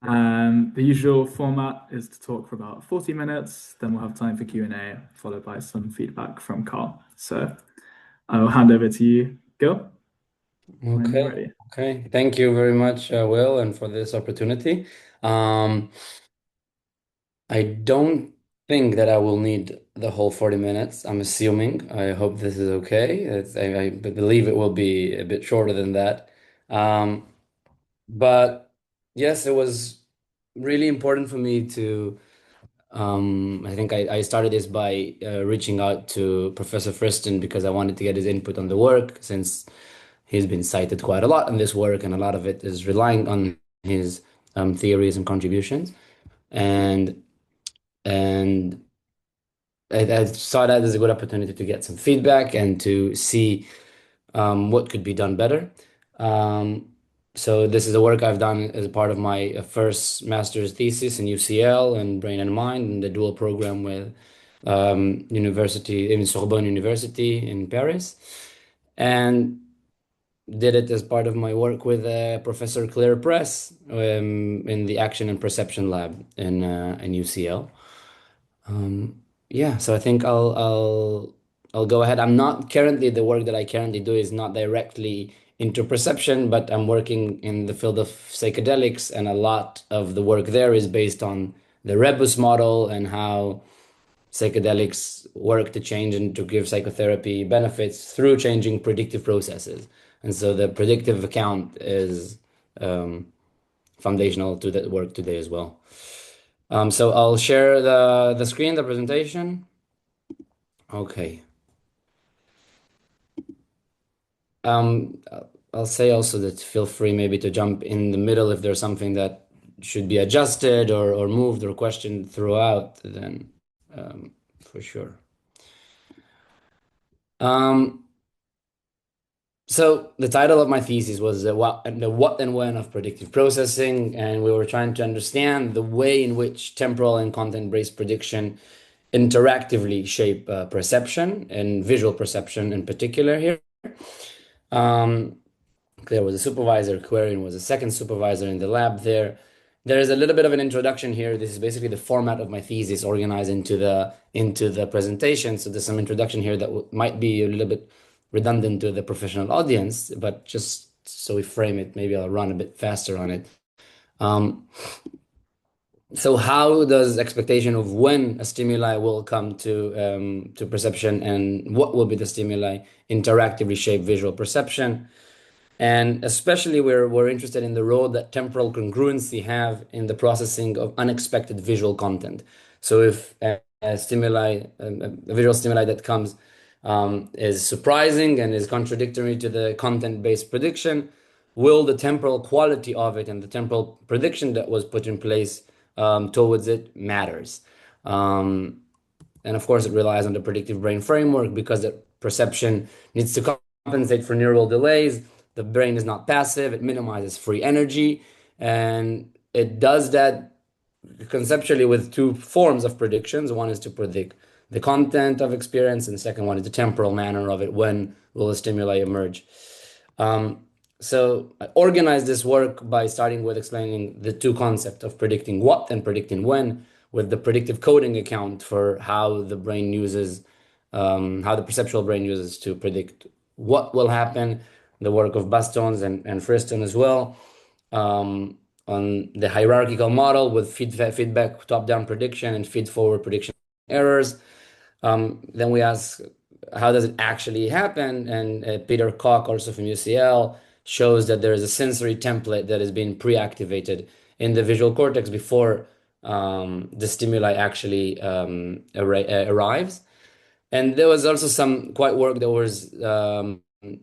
The usual format is to talk for about 40 minutes, then we'll have time for Q&A, followed by some feedback from Carl. So I will hand over to you, Gil, when you're Okay, ready. okay. Thank you very much, Will, and for this opportunity. Um, I don't think that I will need the whole 40 minutes. I'm assuming. I hope this is okay. I believe it will be a bit shorter than that. Um, but yes, it was really important for me to. I think I started this by reaching out to Professor Friston because I wanted to get his input on the work since he's been cited quite a lot in this work, and a lot of it is relying on his theories and contributions. And and I saw that as a good opportunity to get some feedback and to see what could be done better. Um, so this is the work I've done as a part of my first master's thesis in UCL and Brain and Mind and the dual program with University in Sorbonne University in Paris, and did it as part of my work with Professor Claire Press in the Action and Perception Lab in UCL. Yeah, so I think I'll go ahead. I'm not currently the work that I currently do is not directly into perception, but I'm working in the field of psychedelics, and a lot of the work there is based on the rebus model and how psychedelics work to change and to give psychotherapy benefits through changing predictive processes. And so the predictive account is um, foundational to that work today as well. So I'll share the screen, the presentation. Okay. I'll say also that feel free maybe to jump in the middle if there's something that should be adjusted or moved or questioned throughout, then for sure. Um, So the title of my thesis was the what and when of predictive processing, and we were trying to understand the way in which temporal and content-based prediction interactively shape perception and visual perception in particular here. Um, Claire was a supervisor, Quarian was a second supervisor in the lab there. There is a little bit of an introduction here. This is basically the format of my thesis organized into the presentation. So there's some introduction here that might be a little bit redundant to the professional audience, but just so we frame it, maybe I'll run a bit faster on it. Um, so how does expectation of when a stimuli will come to perception and what will be the stimuli interactively shape visual perception? And especially we're interested in the role that temporal congruency have in the processing of unexpected visual content. So if a stimuli, a visual stimuli that comes is surprising and is contradictory to the content-based prediction, will the temporal quality of it and the temporal prediction that was put in place towards it matters. Um, and of course, it relies on the predictive brain framework because the perception needs to compensate for neural delays. The brain is not passive, it minimizes free energy, and it does that conceptually with two forms of predictions. One is to predict the content of experience, and the second one is the temporal manner of it. When will the stimuli emerge? Um, so I organized this work by starting with explaining the two concepts of predicting what and predicting when, with the predictive coding account for how the brain uses, how the perceptual brain uses to predict what will happen, the work of Bastons and Friston as well, on the hierarchical model with feedback, top-down prediction, and feed-forward prediction errors. Then we ask, how does it actually happen? And Peter Koch, also from UCL, shows that there is a sensory template that is being pre-activated in the visual cortex before the stimuli actually arrives. And there was also some quite work that was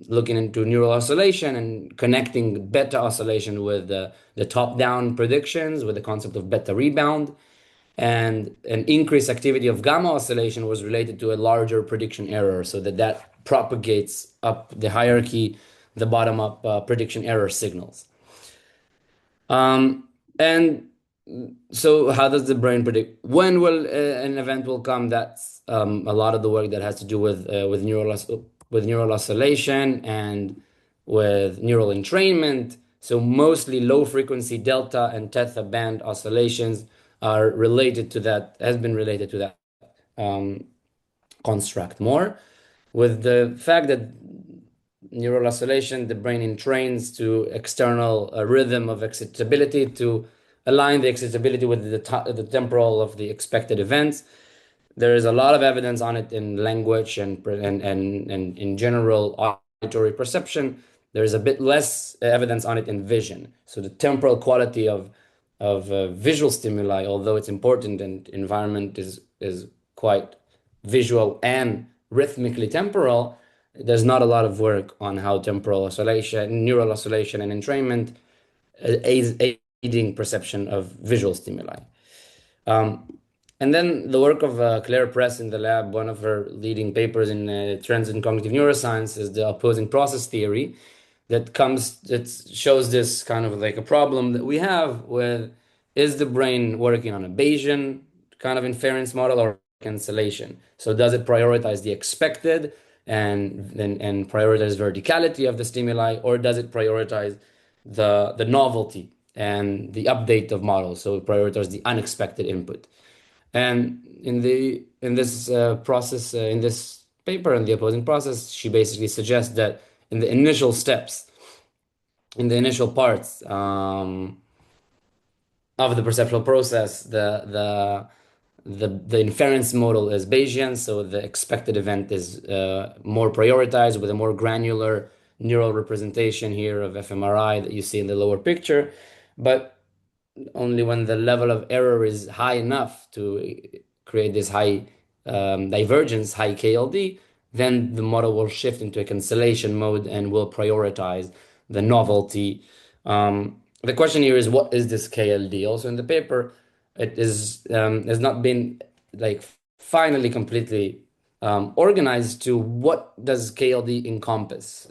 looking into neural oscillation and connecting beta oscillation with the top-down predictions with the concept of beta rebound. And an increased activity of gamma oscillation was related to a larger prediction error, so that propagates up the hierarchy, the bottom-up prediction error signals. And so how does the brain predict when will an event will come? That's a lot of the work that has to do with neural oscillation and with neural entrainment. So mostly low frequency delta and theta band oscillations are related to that, has been related to that um, construct more. With the fact that neural oscillation, the brain entrains to external rhythm of excitability to align the excitability with the temporal of the expected events. There is a lot of evidence on it in language and in general auditory perception. There is a bit less evidence on it in vision. So the temporal quality of visual stimuli, although it's important and environment is quite visual and rhythmically temporal, there's not a lot of work on how temporal oscillation, neural oscillation, and entrainment aids aiding perception of visual stimuli. Um, and then the work of Claire Press in the lab, one of her leading papers in trends in cognitive neuroscience is the opposing process theory that shows this kind of like a problem that we have with, is the brain working on a Bayesian kind of inference model or cancellation? So does it prioritize the expected and prioritize verticality of the stimuli, or does it prioritize the novelty and the update of models? So it prioritizes the unexpected input. And in this process, in this paper, in the opposing process, she basically suggests that in the initial steps, in the initial parts of the perceptual process, the inference model is Bayesian, so the expected event is more prioritized with a more granular neural representation here of fMRI that you see in the lower picture. But only when the level of error is high enough to create this high divergence, high KLD, then the model will shift into a cancellation mode and will prioritize the novelty. The question here is, what is this KLD? Also in the paper, it is has not been like finally completely organized to what does KLD encompass.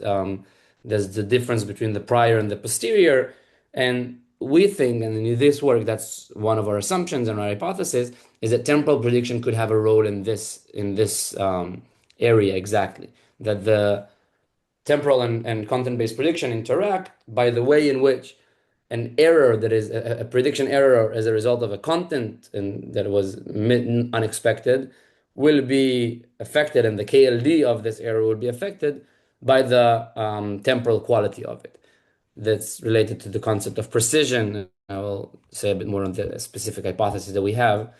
There's the difference between the prior and the posterior, and we think, and in this work, that's one of our assumptions and our hypothesis, is that temporal prediction could have a role in this area exactly. That the temporal and content-based prediction interact by the way in which an error that is a prediction error as a result of a content and that was unexpected will be affected, and the KLD of this error will be affected by the temporal quality of it. That's related to the concept of precision. I will say a bit more on the specific hypothesis that we have.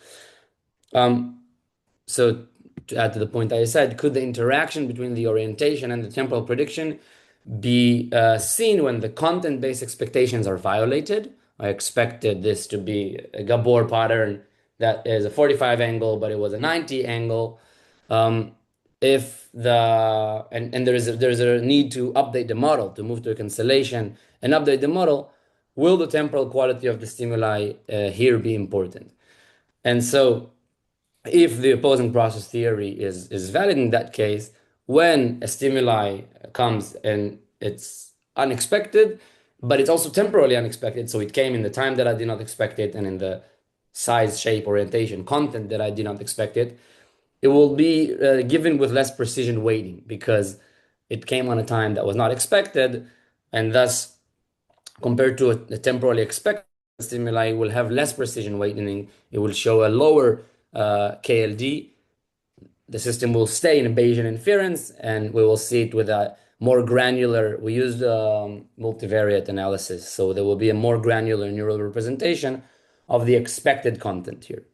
So to add to the point I said, could the interaction between the orientation and the temporal prediction be seen when the content-based expectations are violated? I expected this to be a Gabor pattern that is a 45 angle, but it was a 90 angle. If the and there's a need to update the model, to move to a cancellation and update the model, will the temporal quality of the stimuli here be important? And so if the opposing process theory is valid in that case, when a stimuli comes and it's unexpected, but it's also temporally unexpected, so it came in the time that I did not expect it and in the size, shape, orientation, content that I did not expect it, it will be given with less precision weighting because it came on a time that was not expected, and thus compared to a temporally expected stimuli will have less precision weighting. It will show a lower KLD. The system will stay in a Bayesian inference, and we will see it with a more granular. We used multivariate analysis, so there will be a more granular neural representation of the expected content here.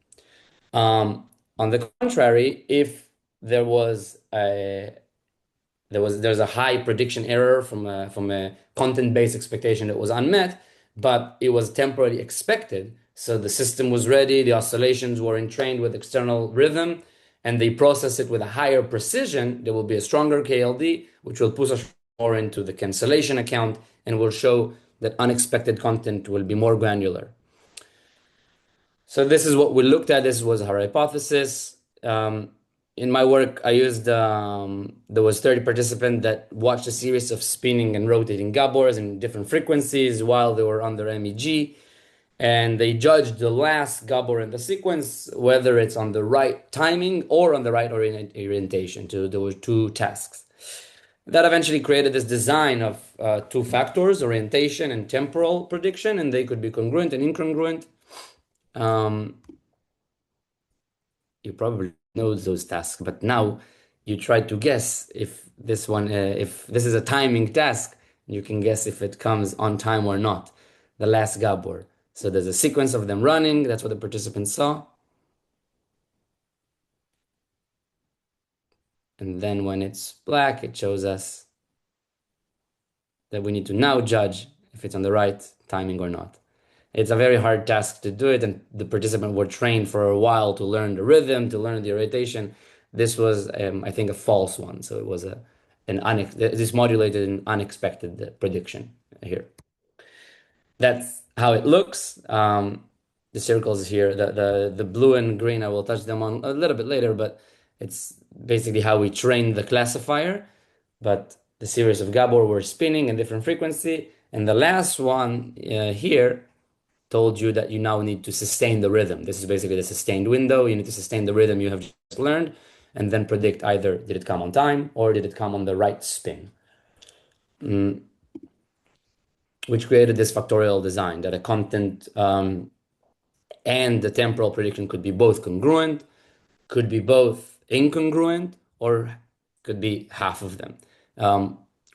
On the contrary, if there's a high prediction error from a content-based expectation that was unmet, but it was temporarily expected. So the system was ready, the oscillations were entrained with external rhythm, and they process it with a higher precision. There will be a stronger KLD, which will push us more into the cancellation account and will show that unexpected content will be more granular. So this is what we looked at. This was our hypothesis. In my work, I used there was 30 participants that watched a series of spinning and rotating Gabors in different frequencies while they were under MEG, and they judged the last Gabor in the sequence, whether it's on the right timing or on the right orientation. There were two tasks. That eventually created this design of two factors, orientation and temporal prediction, and they could be congruent and incongruent. Um, you probably know those tasks, but now you try to guess if this is a timing task, you can guess if it comes on time or not. The last Gabor. So there's a sequence of them running. That's what the participants saw. And then when it's black, it shows us that we need to now judge if it's on the right timing or not. It's a very hard task to do it, and the participants were trained for a while to learn the rhythm, to learn the orientation. This was, I think, a false one. So it was this modulated an unexpected prediction here. That's how it looks. The circles here, the blue and green, I will touch them on a little bit later, but it's basically how we train the classifier. But the series of Gabor were spinning in different frequency, and the last one here told you that you now need to sustain the rhythm. This is basically the sustained window. You need to sustain the rhythm you have just learned, and then predict either did it come on time or did it come on the right spin. Which created this factorial design that a content and the temporal prediction could be both congruent, could be both incongruent, or could be half of them.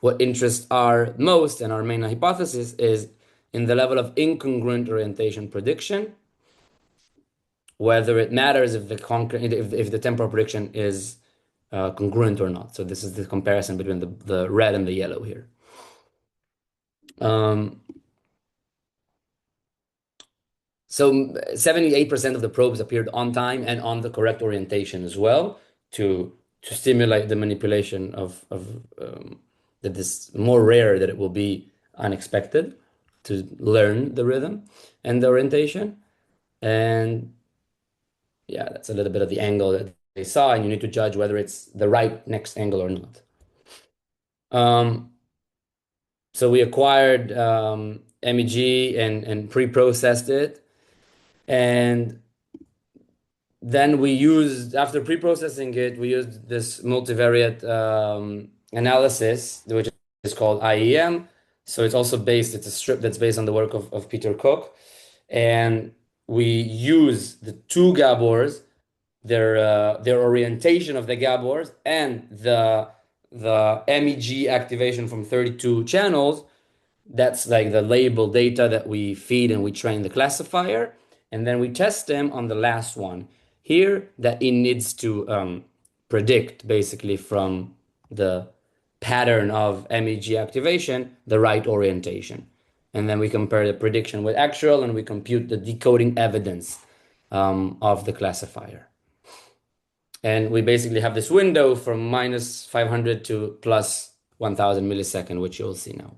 What interests our most and our main hypothesis is in the level of incongruent orientation prediction, whether it matters if the temporal prediction is congruent or not. So this is the comparison between the red and the yellow here. So 78% of the probes appeared on time and on the correct orientation as well to stimulate the manipulation of that is more rare that it will be unexpected to learn the rhythm and the orientation. And yeah, that's a little bit of the angle that they saw, and you need to judge whether it's the right next angle or not. So we acquired MEG and pre-processed it. And then after pre-processing it, we used this multivariate analysis, which is called IEM. So it's a strip that's based on the work of Peter Cook. And we use the two Gabors, their orientation of the Gabors, and the MEG activation from 32 channels. That's like the label data that we feed and we train the classifier. And then we test them on the last one here that it needs to predict basically from the pattern of MEG activation, the right orientation. And then we compare the prediction with actual and we compute the decoding evidence of the classifier. And we basically have this window from minus 500 to plus 1000 millisecond, which you'll see now.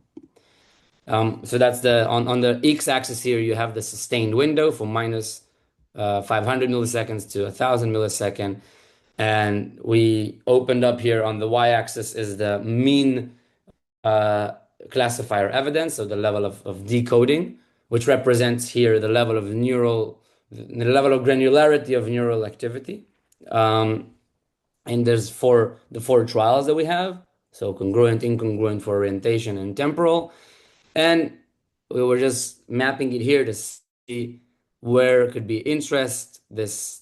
So that's on the x-axis here, you have the sustained window from minus 500 milliseconds to 1000 millisecond. And we opened up here on the y-axis is the mean classifier evidence, so the level of decoding, which represents here the level of granularity of neural activity. And there's the four trials that we have. So congruent, incongruent for orientation and temporal. And we were just mapping it here to see where could be interest. There's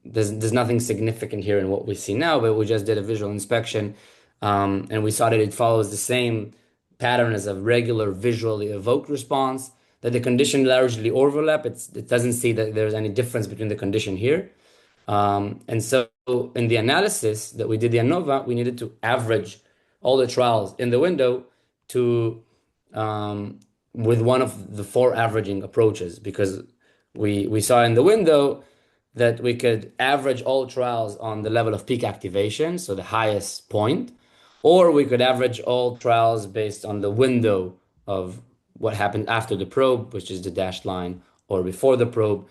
nothing significant here in what we see now, but we just did a visual inspection, and we saw that it follows the same pattern as a regular visually evoked response, that the condition largely overlap. It doesn't see that there's any difference between the condition here. And so in the analysis that we did the ANOVA, we needed to average all the trials in the window to with one of the four averaging approaches, because we saw in the window that we could average all trials on the level of peak activation, so the highest point, or we could average all trials based on the window of what happened after the probe, which is the dashed line, or before the probe,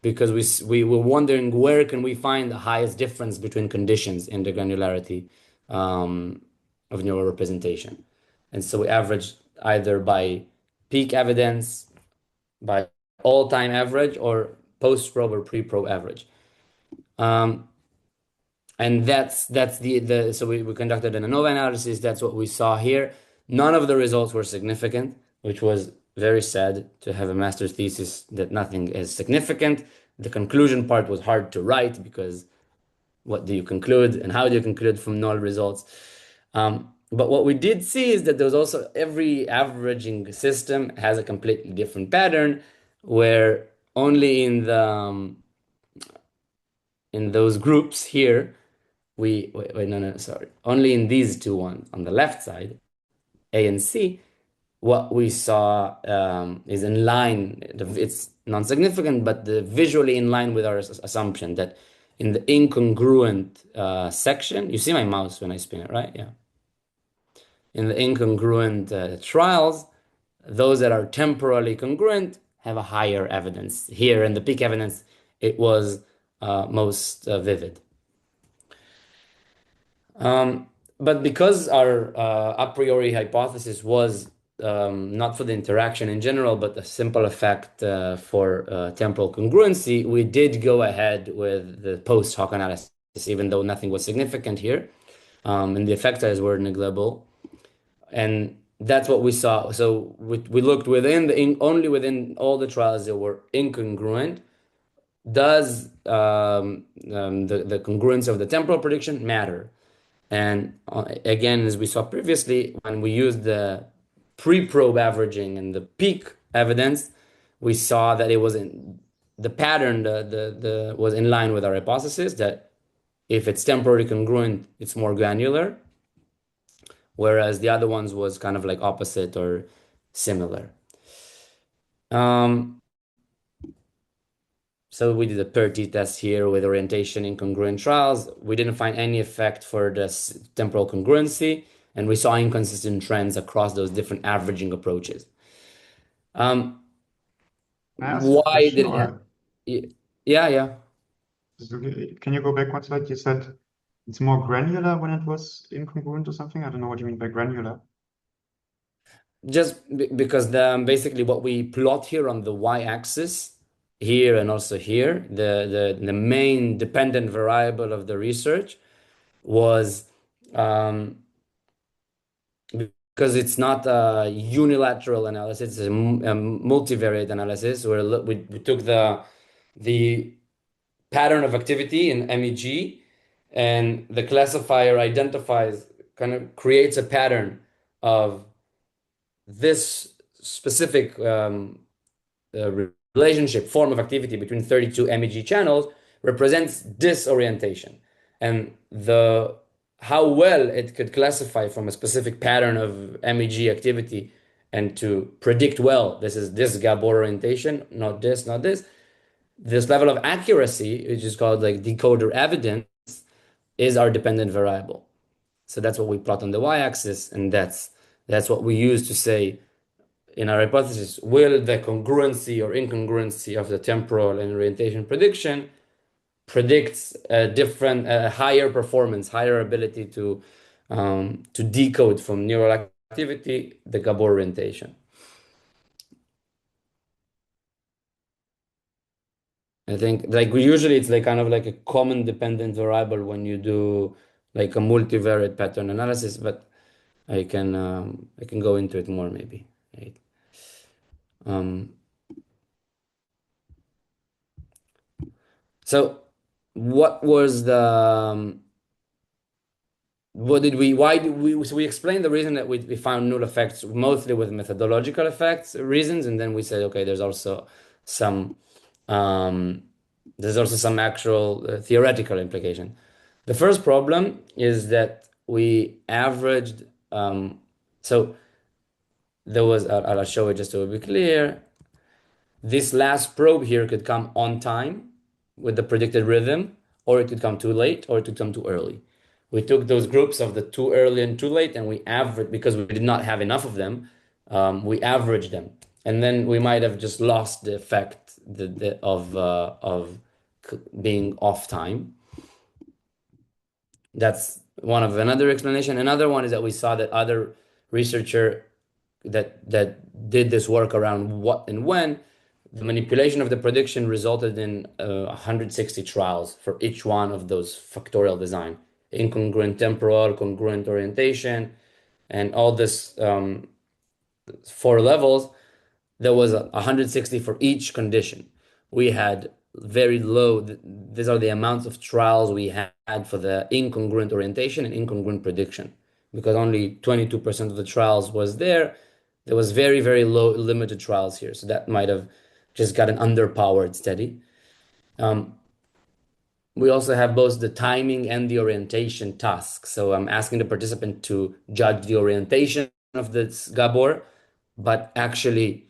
because we were wondering where can we find the highest difference between conditions in the granularity of neural representation. And so we averaged either by peak evidence, by all-time average, or post-probe or pre-probe average. And And that's the so we conducted an ANOVA analysis. That's what we saw here. None of the results were significant, which was very sad to have a master's thesis that nothing is significant. The conclusion part was hard to write because what do you conclude and how do you conclude from null results? But what we did see is that there's also every averaging system has a completely different pattern where only in those groups here wait, no, sorry, only in these two ones on the left side, A and C, what we saw is in line. It's non-significant, but visually in line with our assumption that in the incongruent section, you see my mouse when I spin it, right? Yeah. In the incongruent trials, those that are temporally congruent have a higher evidence. Here in the peak evidence, it was most vivid. But because our a priori hypothesis was not for the interaction in general, but a simple effect for temporal congruency, we did go ahead with the post hoc analysis, even though nothing was significant here. And the effect sizes were negligible. And that's what we saw. So we looked only within all the trials that were incongruent. Does the congruence of the temporal prediction matter? And again, as we saw previously, when we used the pre-probe averaging and the peak evidence, we saw that it was the pattern was in line with our hypothesis that if it's temporally congruent, it's more granular, whereas the other ones was kind of like opposite or similar. So we did a per-t test here with orientation in congruent trials. We didn't find any effect for the temporal congruency, and we saw inconsistent trends across those different averaging approaches. Can I ask a Why question did it or happen? Yeah. can you go back one slide? You said it's more granular when it was incongruent or something. I don't know what you mean by granular. Just because basically what we plot here on the y-axis, here and also here, the main dependent variable of the research was because it's not a unilateral analysis, it's a multivariate analysis where we took the pattern of activity in MEG, and the classifier identifies, kind of creates a pattern of this specific relationship form of activity between 32 MEG channels represents disorientation. And how well it could classify from a specific pattern of MEG activity and to predict well, this is this Gabor orientation, not this, not this. This level of accuracy, which is called like decoder evidence, is our dependent variable. So that's what we plot on the y-axis, and that's what we use to say in our hypothesis, will the congruency or incongruency of the temporal and orientation prediction predicts a different, higher performance, higher ability to decode from neural activity the Gabor orientation. I think like usually it's like kind of like a common dependent variable when you do like a multivariate pattern analysis, but I can go into it more maybe. Right? So what was the so we explained the reason that we found null effects mostly with methodological effects reasons, and then we said, okay, there's also some actual theoretical implication. The first problem is that we averaged, so there was, I'll show it just to be clear. This last probe here could come on time with the predicted rhythm, or it could come too late, or it could come too early. We took those groups of the too early and too late, and we averaged, because we did not have enough of them, we averaged them. And then we might have just lost the effect of being off time. That's one of another explanation. Another one is that we saw that other researcher that did this work around what and when the manipulation of the prediction resulted in 160 trials for each one of those factorial design, incongruent temporal, congruent orientation, and all this 4 levels. There was 160 for each condition. We had very low, these are the amounts of trials we had for the incongruent orientation and incongruent prediction, because only 22% of the trials was there. There was very, very low, limited trials here. So that might have just got an underpowered study. We also have both the timing and the orientation task. So I'm asking the participant to judge the orientation of this Gabor, but actually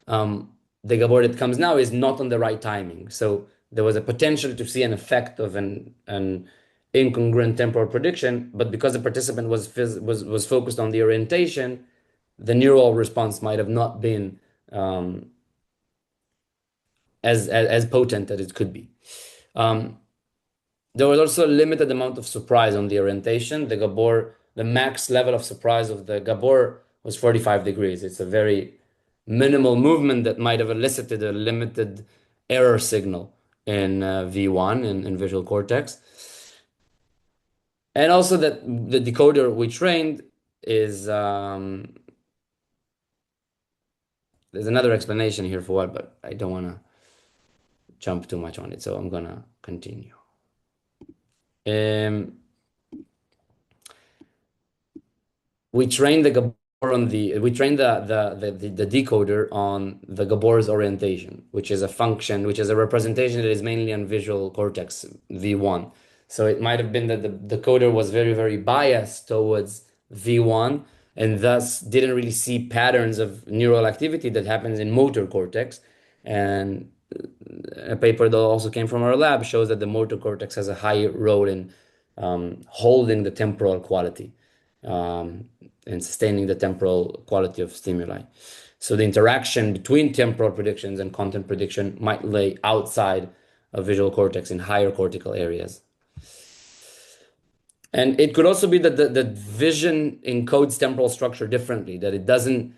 the Gabor that comes now is not on the right timing. So there was a potential to see an effect of an incongruent temporal prediction, but because the participant was focused on the orientation, the neural response might have not been as potent as it could be. There was also a limited amount of surprise on the orientation. The Gabor, the max level of surprise of the Gabor was 45 degrees. It's a very minimal movement that might have elicited a limited error signal in V1 in visual cortex. And also that the decoder we trained is, there's another explanation here for what, but I don't want to jump too much on it, so I'm going to continue. We trained the Gabor on we trained the decoder on the Gabor's orientation, which is a function, which is a representation that is mainly on visual cortex V1. So it might have been that the decoder was very, very biased towards V1 and thus didn't really see patterns of neural activity that happens in motor cortex. And a paper that also came from our lab shows that the motor cortex has a high role in holding the temporal quality and sustaining the temporal quality of stimuli. So the interaction between temporal predictions and content prediction might lay outside of visual cortex in higher cortical areas. And it could also be that the vision encodes temporal structure differently, that it doesn't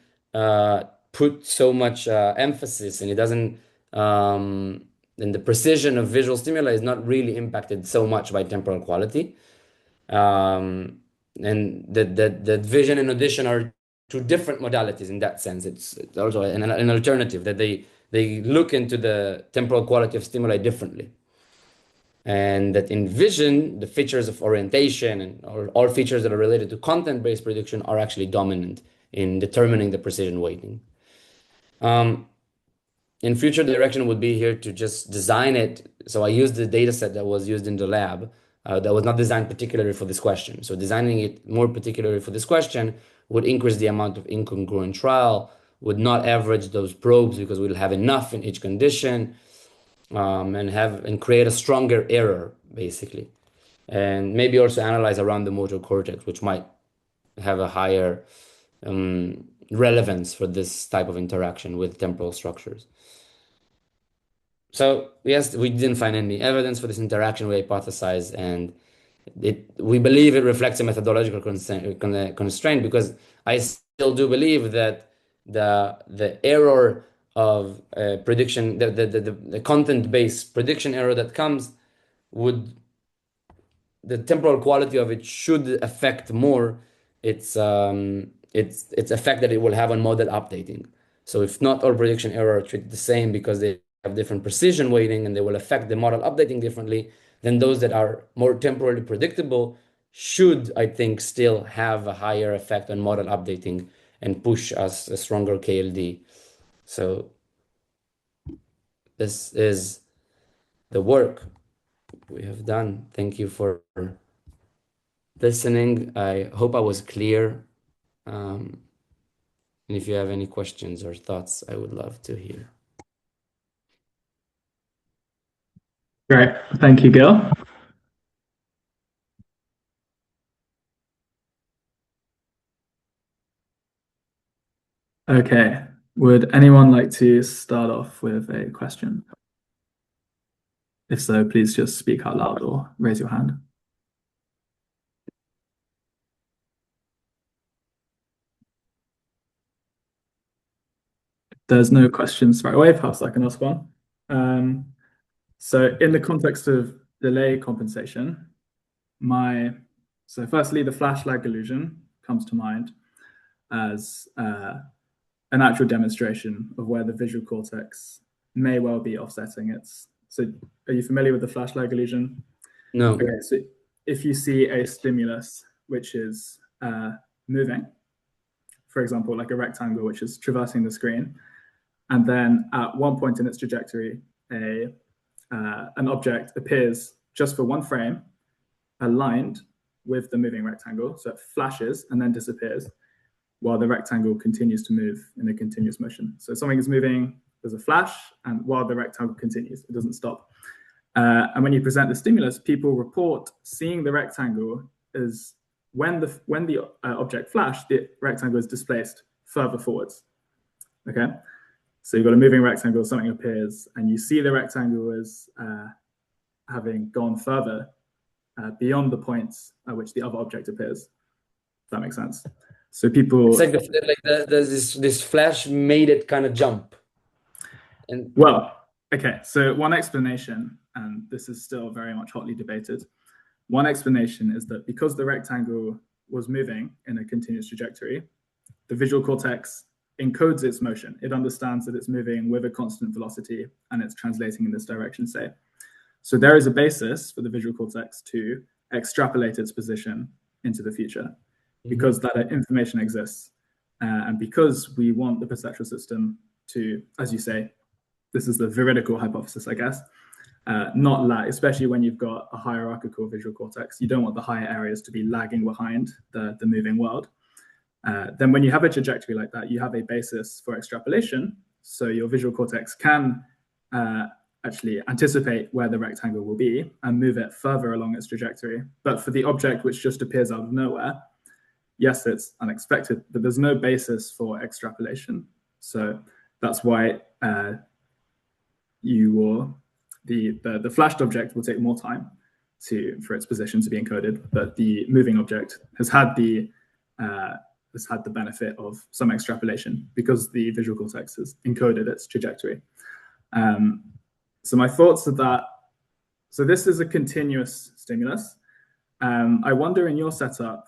put so much emphasis and it doesn't, and the precision of visual stimuli is not really impacted so much by temporal quality. And that vision and audition are two different modalities in that sense. It's also an alternative that they look into the temporal quality of stimuli differently. And that in vision, the features of orientation and all features that are related to content-based prediction are actually dominant in determining the precision weighting. In future, the direction would be here to just design it. So I used the data set that was used in the lab that was not designed particularly for this question. So designing it more particularly for this question would increase the amount of incongruent trial, would not average those probes because we'll have enough in each condition, and create a stronger error, basically. And maybe also analyze around the motor cortex, which might have a higher relevance for this type of interaction with temporal structures. So yes, we didn't find any evidence for this interaction we hypothesized, and we believe it reflects a methodological constraint because I still do believe that the error of prediction, the content-based prediction error that comes the temporal quality of it should affect more its effect that it will have on model updating. So if not all prediction error are treated the same because they have different precision weighting and they will affect the model updating differently, then those that are more temporally predictable should, I think, still have a higher effect on model updating and push us a stronger KLD. So this is the work we have done. Thank you for listening. I hope I was clear. And if you have any questions or thoughts, I would love to hear. Great. Thank you, Gil. Okay. Would anyone like to start off with a question? If so, please just speak out loud or raise your hand. there's no questions right away, perhaps I can ask one. So in the context of delay compensation, so firstly, the flash lag illusion comes to mind as an actual demonstration of where the visual cortex may well be offsetting its. So are you familiar with the flash lag illusion? No. Okay, so if you see a stimulus which is moving, for example, like a rectangle which is traversing the screen, and then at one point in its trajectory, an object appears just for one frame, aligned with the moving rectangle, so it flashes and then disappears, while the rectangle continues to move in a continuous motion. So something is moving, there's a flash, and while the rectangle continues, it doesn't stop. And when you present the stimulus, people report seeing the rectangle as when the object flashed, the rectangle is displaced further forwards. Okay, so you've got a moving rectangle, something appears, and you see the rectangle as having gone further beyond the points at which the other object appears. If that makes sense. So people. It's like this flash made it kind of jump. And well, okay. So one explanation, and this is still very much hotly debated. One explanation is that because the rectangle was moving in a continuous trajectory, the visual cortex encodes its motion. It understands that it's moving with a constant velocity and it's translating in this direction, say. So there is a basis for the visual cortex to extrapolate its position into the future because that information exists. And because we want the perceptual system to, as you say, this is the veridical hypothesis, I guess, not lag, especially when you've got a hierarchical visual cortex. You don't want the higher areas to be lagging behind the moving world. Then when you have a trajectory like that, you have a basis for extrapolation. So your visual cortex can actually anticipate where the rectangle will be and move it further along its trajectory. But for the object which just appears out of nowhere, yes, it's unexpected, but there's no basis for extrapolation. So that's why the flashed object will take more time for its position to be encoded, but the moving object has had the benefit of some extrapolation because the visual cortex has encoded its trajectory. So my thoughts are that, so this is a continuous stimulus. I wonder in your setup,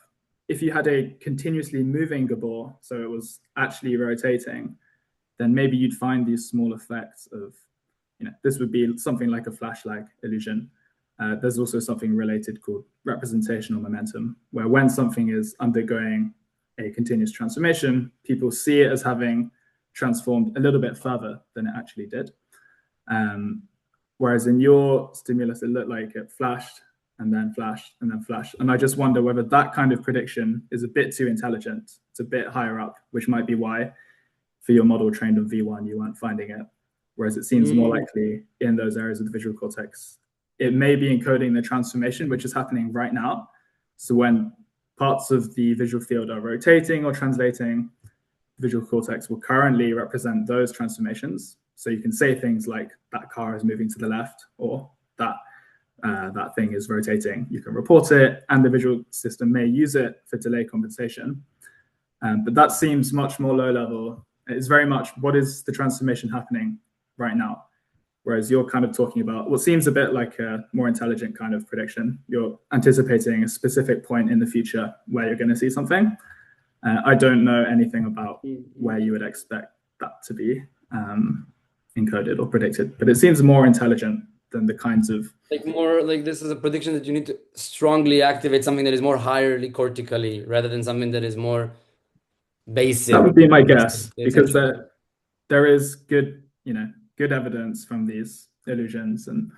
if you had a continuously moving Gabor, so it was actually rotating, then maybe you'd find these small effects of, this would be something like a flash lag illusion. There's also something related called representational momentum, where when something is undergoing a continuous transformation, people see it as having transformed a little bit further than it actually did. Whereas in your stimulus, it looked like it flashed and then flashed and then flashed. And I just wonder whether that kind of prediction is a bit too intelligent. It's a bit higher up, which might be why for your model trained on V1, you weren't finding it. Whereas it seems more likely in those areas of the visual cortex, it may be encoding the transformation, which is happening right now. So when parts of the visual field are rotating or translating, the visual cortex will currently represent those transformations. So you can say things like that car is moving to the left or that thing is rotating. You can report it and the visual system may use it for delay compensation. But that seems much more low level. It's very much what is the transformation happening right now? Whereas you're kind of talking about what seems a bit like a more intelligent kind of prediction. You're anticipating a specific point in the future where you're going to see something. I don't know anything about where you would expect that to be encoded or predicted, but it seems more intelligent than the kinds of more like this is a prediction that you need to strongly activate something that is more higherly cortically rather than something that is more basic. That would be my guess, because there is good evidence from these illusions and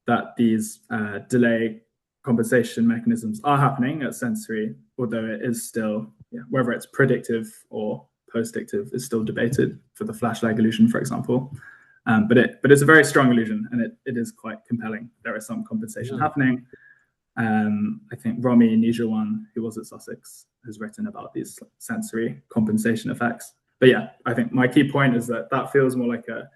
that these delay compensation mechanisms are happening at sensory, although it is still, whether it's predictive or postdictive is still debated for the flash lag illusion, for example. But it's a very strong illusion and it is quite compelling. There is some compensation happening. I think Romy Nijawan, who was at Sussex, has written about these sensory compensation effects. But yeah, I think my key point is that feels more like a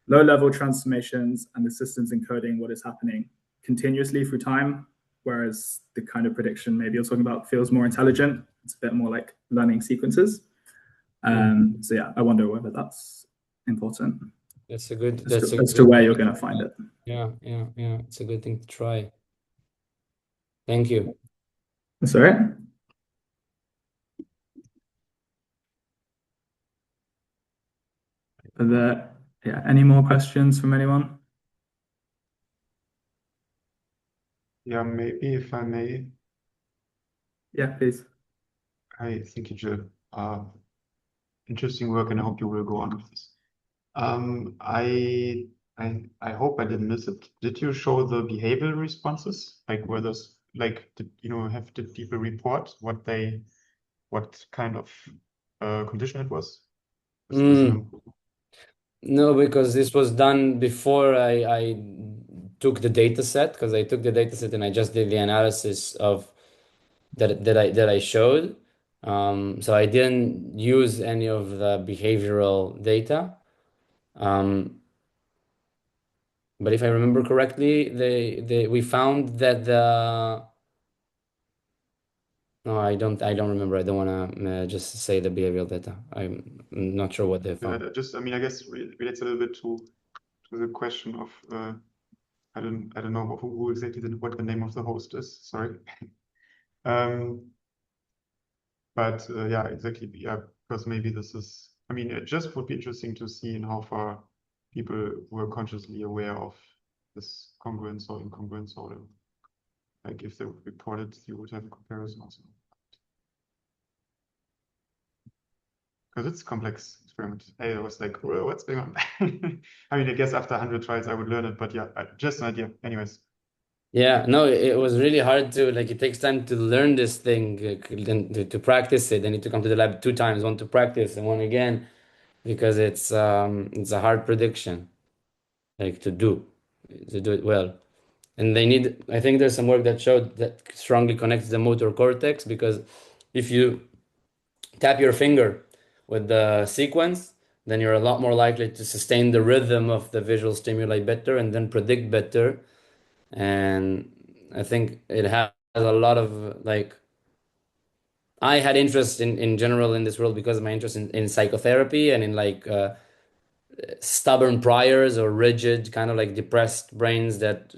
low-level transformations and the system's encoding what is happening continuously through time, whereas the kind of prediction maybe you're talking about feels more intelligent. It's a bit more like learning sequences. So yeah, I wonder whether that's important That's a good. as to where you're going to find it. Yeah. It's a good thing to try. Thank you. That's all right. Are there, any more questions from anyone? Yeah, maybe if I may. Yeah, please. Hi, thank you, Jill. Interesting work, and I hope you will go on with this. I hope I didn't miss it. Did you show the behavioral responses? Like were those did people report what kind of condition it was? No, because this was done before I took the data set, because I took the data set and I just did the analysis of that I showed. So I didn't use any of the behavioral data. But if I remember correctly, we found that the no, I don't remember. I don't want to just say the behavioral data. I'm not sure what they found. I guess relates a little bit to the question of I don't know who exactly what the name of the host is. Sorry. But yeah, exactly. Yeah, because maybe this is. I mean, it just would be interesting to see in how far people were consciously aware of this congruence or incongruence, or like if they would report it, you would have a comparison also. Because it's a complex experiment. I was like, whoa, what's going on? I mean, I guess after 100 tries, I would learn it, but yeah, just an idea. Anyways. Yeah, no, it was really hard to like. It takes time to learn this thing, then to practice it. I need to come to the lab 2 times, one to practice and one again, because it's a hard prediction, like to do it well. And I think there's some work that showed that strongly connects the motor cortex, because if you tap your finger with the sequence, then you're a lot more likely to sustain the rhythm of the visual stimuli better and then predict better. And I think it has a lot of like, I had interest in general in this world because of my interest in psychotherapy and in like stubborn priors or rigid kind of like depressed brains that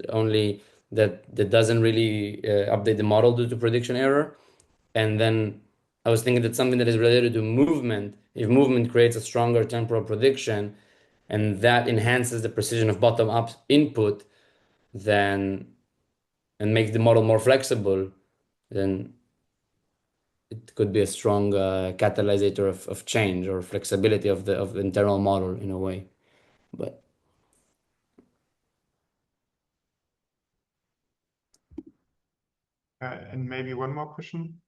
doesn't really update the model due to prediction error. And then I was thinking that something that is related to movement, if movement creates a stronger temporal prediction and that enhances the precision of bottom-up input, then and makes the model more flexible, then it could be a strong catalysator of change or flexibility of the internal model in a way. But And maybe one more question.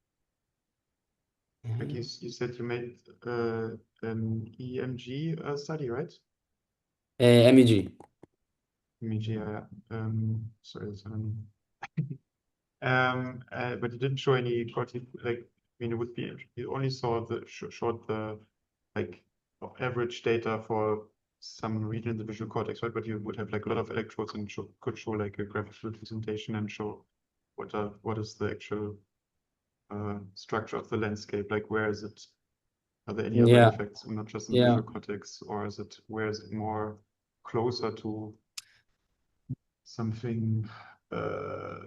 Like you said, you made an EMG study, right? MEG. EMG, yeah. Sorry, but you didn't show any like. I mean, it would be you only saw showed the like average data for some region in the visual cortex, right? But you would have like a lot of electrodes and could show like a graphical representation and show what is the actual structure of the landscape, like where is it? Are there any other effects, not just in the visual cortex, or where is it more closer to something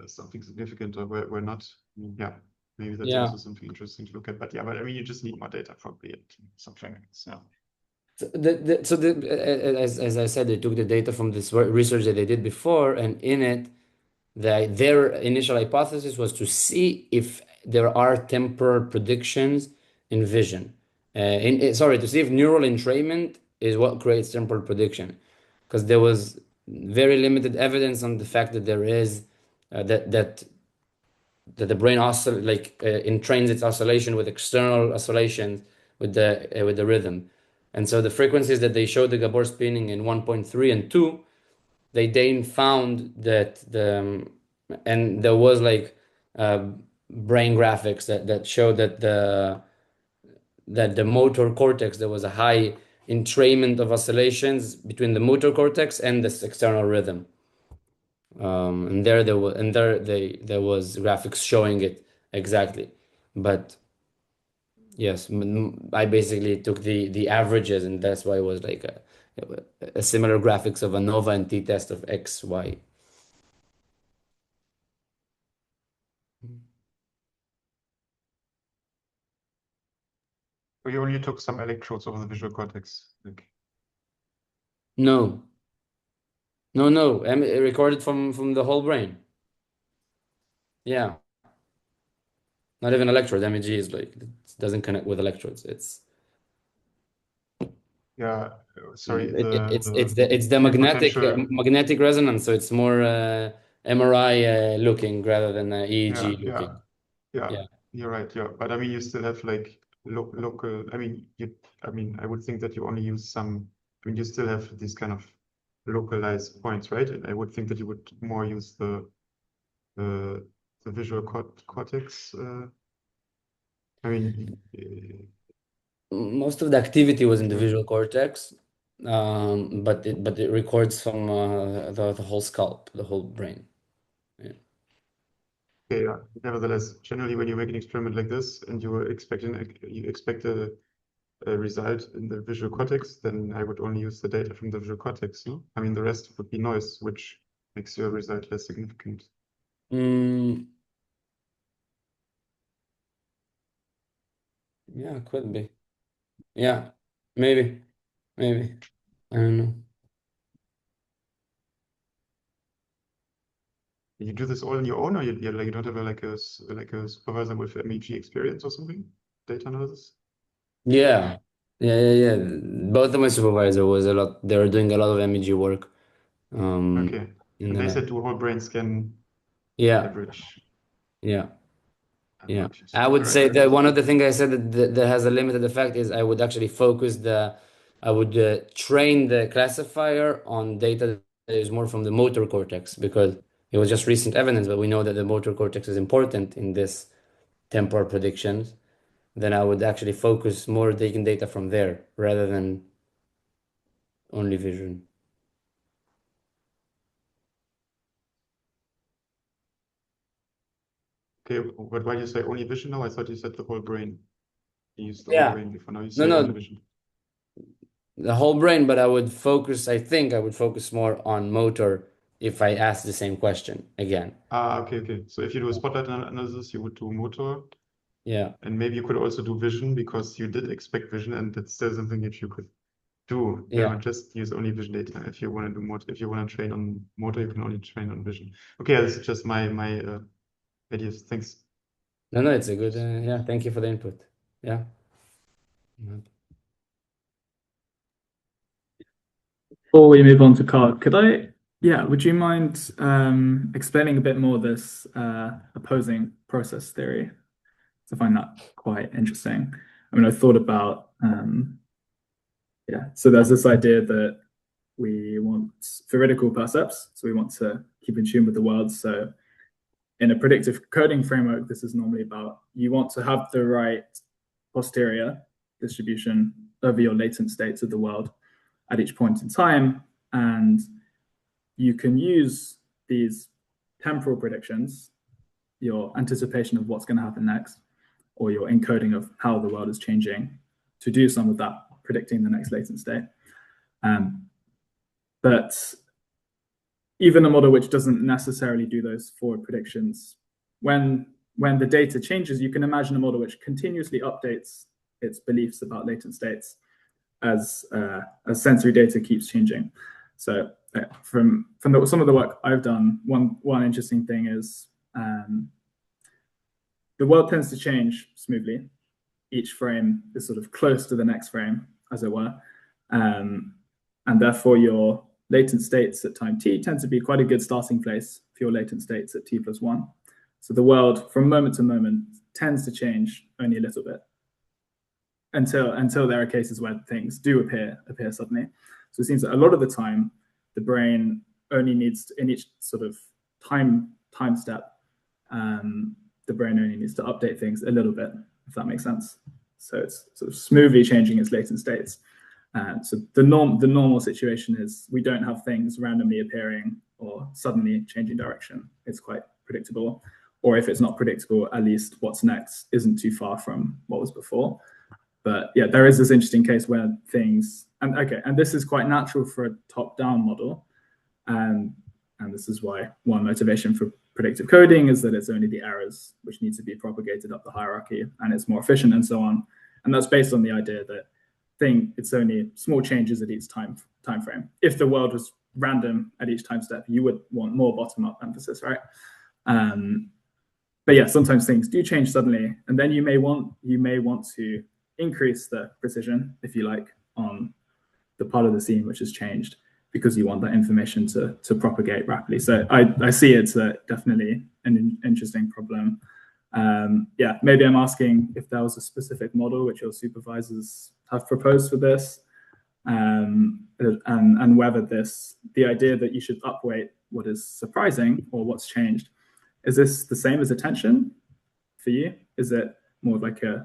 significant, or where not? I mean, yeah, maybe that's also something interesting to look at. But yeah, but I mean, you just need more data probably and something. Yeah. As I said, they took the data from this research that they did before, and in it, their initial hypothesis was to see if there are temporal predictions in vision. To see if neural entrainment is what creates temporal prediction, because there was very limited evidence on the fact that there is that the brain entrains its oscillation with external oscillations with the rhythm. And so the frequencies that they showed the Gabor spinning in 1.3 and 2, they then found that and there was like brain graphics that showed that the motor cortex, there was a high entrainment of oscillations between the motor cortex and this external rhythm. And there was graphics showing it exactly. But yes, I basically took the averages, and that's why it was like a similar graphics of ANOVA and t-test of X, Y. Or you only took some electrodes over the visual cortex. Like, No, no, recorded from the whole brain. Yeah, not even electrode. MEG is like, it doesn't connect with electrodes. yeah, sorry, It's the potential, magnetic resonance, so it's more MRI looking rather than EEG yeah, looking. Yeah. you're right, yeah. But I mean, you still have like local, I mean, I would think that you only use some, I mean, you still have these kind of localized points, right? And I would think that you would more use the visual cortex. I mean, Most of the activity was in the yeah. visual cortex, but it records from the whole scalp, the whole brain. Yeah. Okay, yeah. Nevertheless, generally, when you make an experiment like this and you expect a result in the visual cortex, then I would only use the data from the visual cortex. No? I mean, the rest would be noise, which makes your result less significant. Mm, yeah, could be. Yeah, maybe. I don't know. You do this all on your own, or you like you don't have like a supervisor with MEG experience or something, data analysis? Yeah. Both of my supervisor was a lot. They were doing a lot of MEG work. Okay, In and the they lab. said do whole brain scan Yeah, average. yeah. Yeah, Approaches. I All would right, say great. that one of the things I said that has a limited effect is I would actually I would train the classifier on data that is more from the motor cortex because it was just recent evidence, but we know that the motor cortex is important in this temporal predictions. Then I would actually focus more taking data from there rather than only vision. Okay, but why do you say only vision now? I thought you said the whole brain. You used the whole Yeah, brain before. Now you no, say only no, vision. the whole brain, but I think I would focus more on motor if I ask the same question again. Okay. So if you do a spotlight analysis, you would do motor, Yeah. and maybe you could also do vision because you did expect vision, and that's still something that you could do. You know, Yeah. just use only vision data. If you want to do motor, if you want to train on motor, you can only train on vision. Okay, this is just my ideas. Thanks. No, it's a good, yeah, thank you for the input. Yeah. Before we move on to Carl, would you mind explaining a bit more this opposing process theory? I find that quite interesting. I mean, I thought about, so there's this idea that we want theoretical percepts, so we want to keep in tune with the world. So in a predictive coding framework, this is normally about you want to have the right posterior distribution over your latent states of the world at each point in time. And you can use these temporal predictions, your anticipation of what's going to happen next, or your encoding of how the world is changing to do some of that predicting the next latent state. But even a model which doesn't necessarily do those forward predictions, when the data changes, you can imagine a model which continuously updates its beliefs about latent states as sensory data keeps changing. So from some of the work I've done, one interesting thing is the world tends to change smoothly. Each frame is sort of close to the next frame, as it were. And therefore, your latent states at time t tend to be quite a good starting place for your latent states at t+1. So the world, from moment to moment, tends to change only a little bit until there are cases where things do appear suddenly. So it seems that a lot of the time, the brain only needs to, in each sort of time step, the brain only needs to update things a little bit, if that makes sense. So it's sort of smoothly changing its latent states. So the normal situation is we don't have things randomly appearing or suddenly changing direction. It's quite predictable. Or if it's not predictable, at least what's next isn't too far from what was before. But yeah, there is this interesting case where things, and this is quite natural for a top-down model. And this is why one motivation for predictive coding is that it's only the errors which need to be propagated up the hierarchy, and it's more efficient and so on. And that's based on the idea that it's only small changes at each time frame. If the world was random at each time step, you would want more bottom-up emphasis, right? But yeah, sometimes things do change suddenly, and then you may want to increase the precision, if you like, on the part of the scene which has changed, because you want that information to propagate rapidly. So I see it's definitely an interesting problem. Yeah, maybe I'm asking if there was a specific model which your supervisors have proposed for this, and whether the idea that you should upweight what is surprising or what's changed, is this the same as attention for you? Is it more like are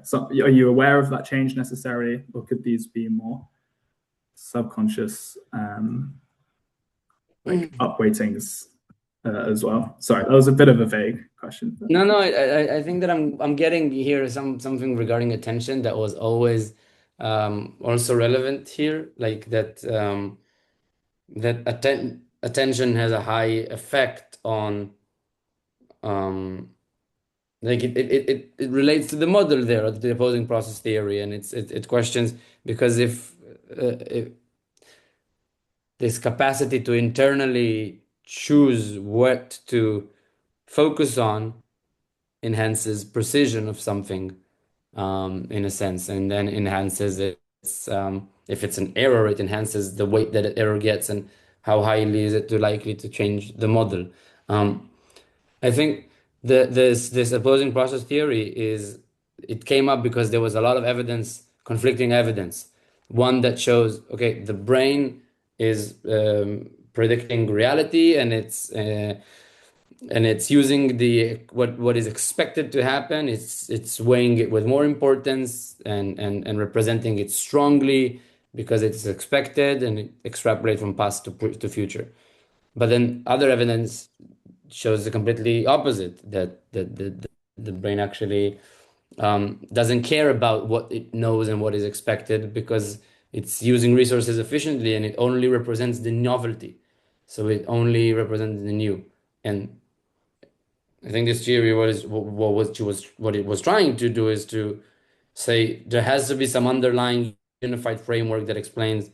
you aware of that change necessarily, or could these be more subconscious upweightings as well? Sorry, that was a bit of a vague question. No, I think that I'm getting here something regarding attention that was always also relevant here, like that attention has a high effect on like it relates to the model there, the opposing process theory, and it questions, because if this capacity to internally choose what to focus on enhances precision of something, in a sense, and then enhances its if it's an error, it enhances the weight that an error gets and how highly is it likely to change the model. I think this opposing process theory it came up because there was a lot of evidence, conflicting evidence. One that shows, okay, the brain is predicting reality, and it's using what is expected to happen. It's weighing it with more importance and representing it strongly because it's expected, and it extrapolates from past to future. But then other evidence shows the completely opposite, that the brain actually doesn't care about what it knows and what is expected, because it's using resources efficiently, and it only represents the novelty. So it only represents the new. And I think this theory, what it was trying to do is to say there has to be some underlying unified framework that explains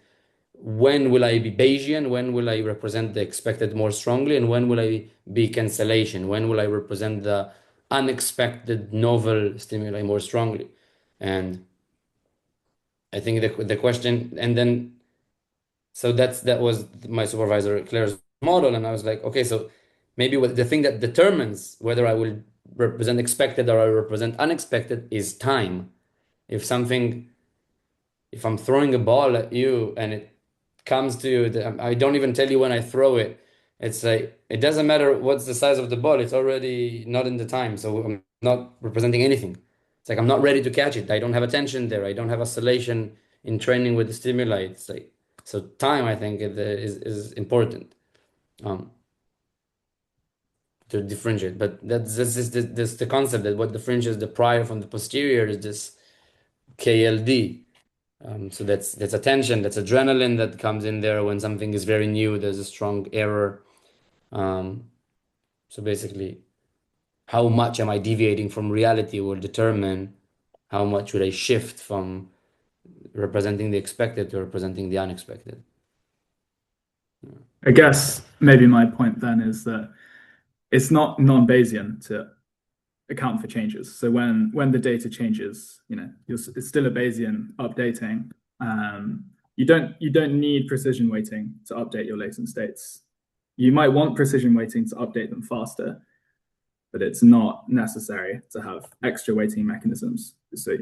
when will I be Bayesian, when will I represent the expected more strongly, and when will I be cancellation, when will I represent the unexpected novel stimuli more strongly. And I think the question, and then so that was my supervisor Claire's model, and I was like, okay, so maybe the thing that determines whether I will represent expected or I represent unexpected is time. If I'm throwing a ball at you and it comes to you, I don't even tell you when I throw it. It's like, it doesn't matter what's the size of the ball, it's already not in the time. So I'm not representing anything. It's like I'm not ready to catch it. I don't have attention there. I don't have oscillation in training with the stimuli. It's like, so time, I think, is important to differentiate. But that's the concept, that what differentiates the prior from the posterior is this KLD. So that's attention, that's adrenaline that comes in there when something is very new, there's a strong error. So basically, how much am I deviating from reality will determine how much would I shift from representing the expected to representing the unexpected. I guess maybe my point then is that it's not non-Bayesian to account for changes. So when the data changes, it's still a Bayesian updating. You don't need precision weighting to update your latent states. You might want precision weighting to update them faster, but it's not necessary to have extra weighting mechanisms. So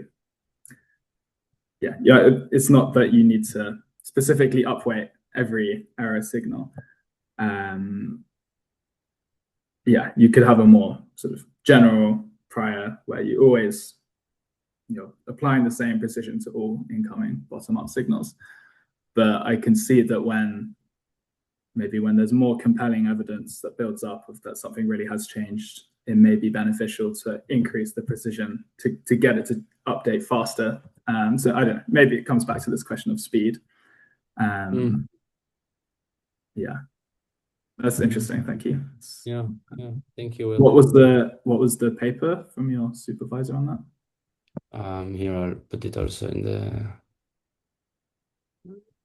yeah, it's not that you need to specifically upweight every error signal. Yeah, you could have a more sort of general prior where you always, applying the same precision to all incoming bottom-up signals. But I can see that when there's more compelling evidence that builds up of that something really has changed, it may be beneficial to increase the precision to get it to update faster So I don't know, maybe it comes back to this question of speed. Yeah, that's interesting. Thank you. Yeah, thank you, Will. What was the paper from your supervisor on that? Here I'll put it also in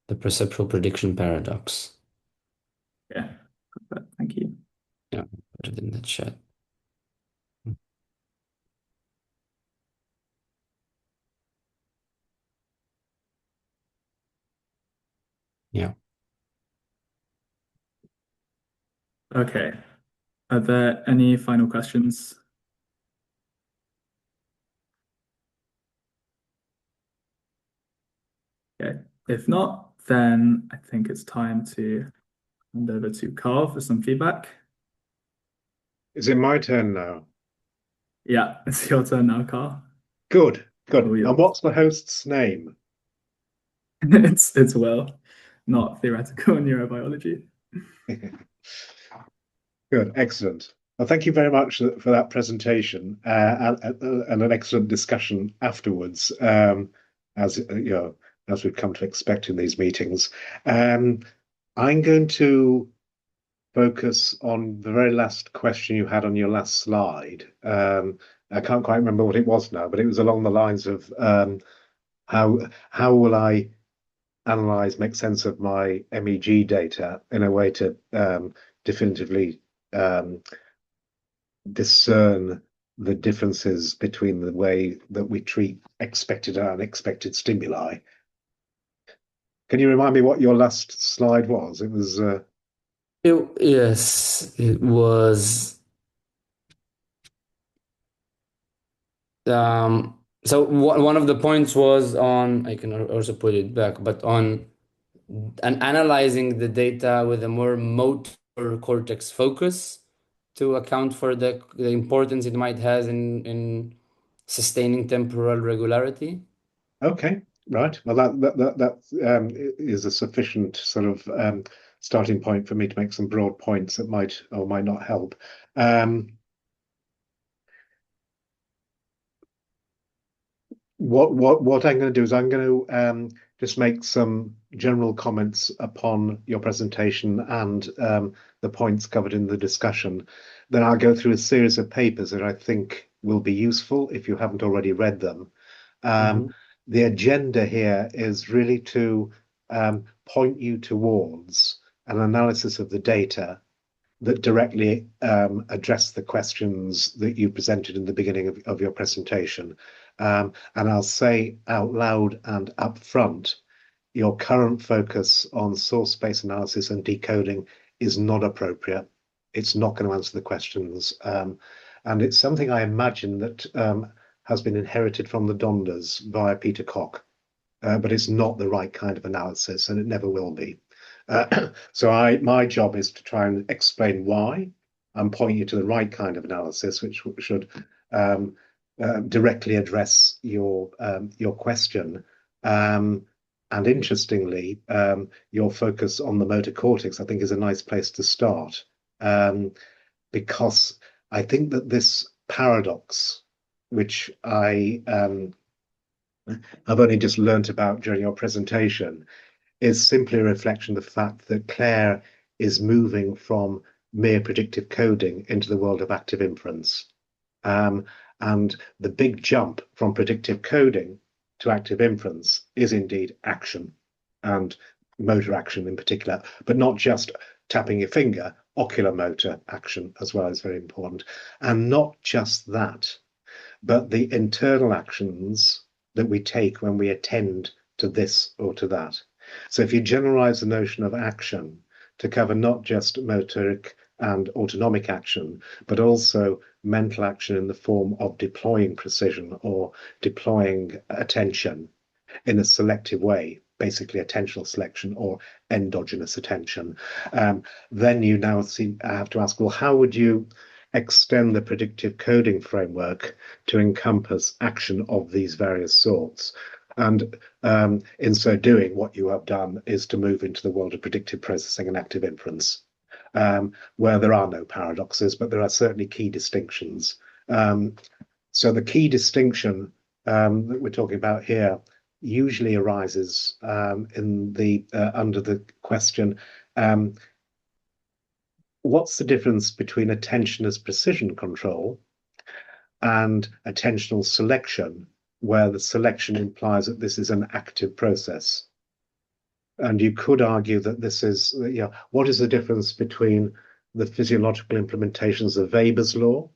the perceptual prediction paradox. Yeah, thank you. Yeah, put it in the chat. Yeah. Okay. Are there any final questions? Okay. If not, then I think it's time to hand over to Carl for some feedback. Is it my turn now? Yeah, it's your turn now, Carl. Good. Oh, yeah. And what's the host's name? It's Will, not theoretical neurobiology. Good, excellent. Well, thank you very much for that presentation and an excellent discussion afterwards, as you know, as we've come to expect in these meetings. I'm going to focus on the very last question you had on your last slide. I can't quite remember what it was now, but it was along the lines of how will I analyze, make sense of my MEG data in a way to definitively discern the differences between the way that we treat expected and unexpected stimuli. Can you remind me what your last slide was? It was yes, it was. So one of the points was on, I can also put it back, but on analyzing the data with a more motor cortex focus to account for the importance it might have in sustaining temporal regularity. okay, right. Well, that is a sufficient sort of starting point for me to make some broad points that might or might not help. What I'm going to do is I'm going to just make some general comments upon your presentation and the points covered in the discussion. Then I'll go through a series of papers that I think will be useful if you haven't already read them. The agenda here is really to point you towards an analysis of the data that directly address the questions that you presented in the beginning of your presentation. And I'll say out loud and up front, your current focus on source space analysis and decoding is not appropriate. It's not going to answer the questions. And it's something I imagine that has been inherited from the Donders via Peter Koch, but it's not the right kind of analysis, and it never will be. So my job is to try and explain why and point you to the right kind of analysis, which should directly address your question. And interestingly, your focus on the motor cortex, I think, is a nice place to start, because I think that this paradox, which I've only just learnt about during your presentation, is simply a reflection of the fact that Claire is moving from mere predictive coding into the world of active inference. And the big jump from predictive coding to active inference is indeed action, and motor action in particular, but not just tapping your finger, ocular motor action as well is very important. And not just that, but the internal actions that we take when we attend to this or to that. So if you generalize the notion of action to cover not just motoric and autonomic action, but also mental action in the form of deploying precision or deploying attention in a selective way, basically attentional selection or endogenous attention, then you now have to ask, well, how would you extend the predictive coding framework to encompass action of these various sorts? And in so doing, what you have done is to move into the world of predictive processing and active inference, where there are no paradoxes, but there are certainly key distinctions. So the key distinction that we're talking about here usually arises in the under the question, what's the difference between attention as precision control and attentional selection, where the selection implies that this is an active process? And you could argue that this is, what is the difference between the physiological implementations of Weber's law,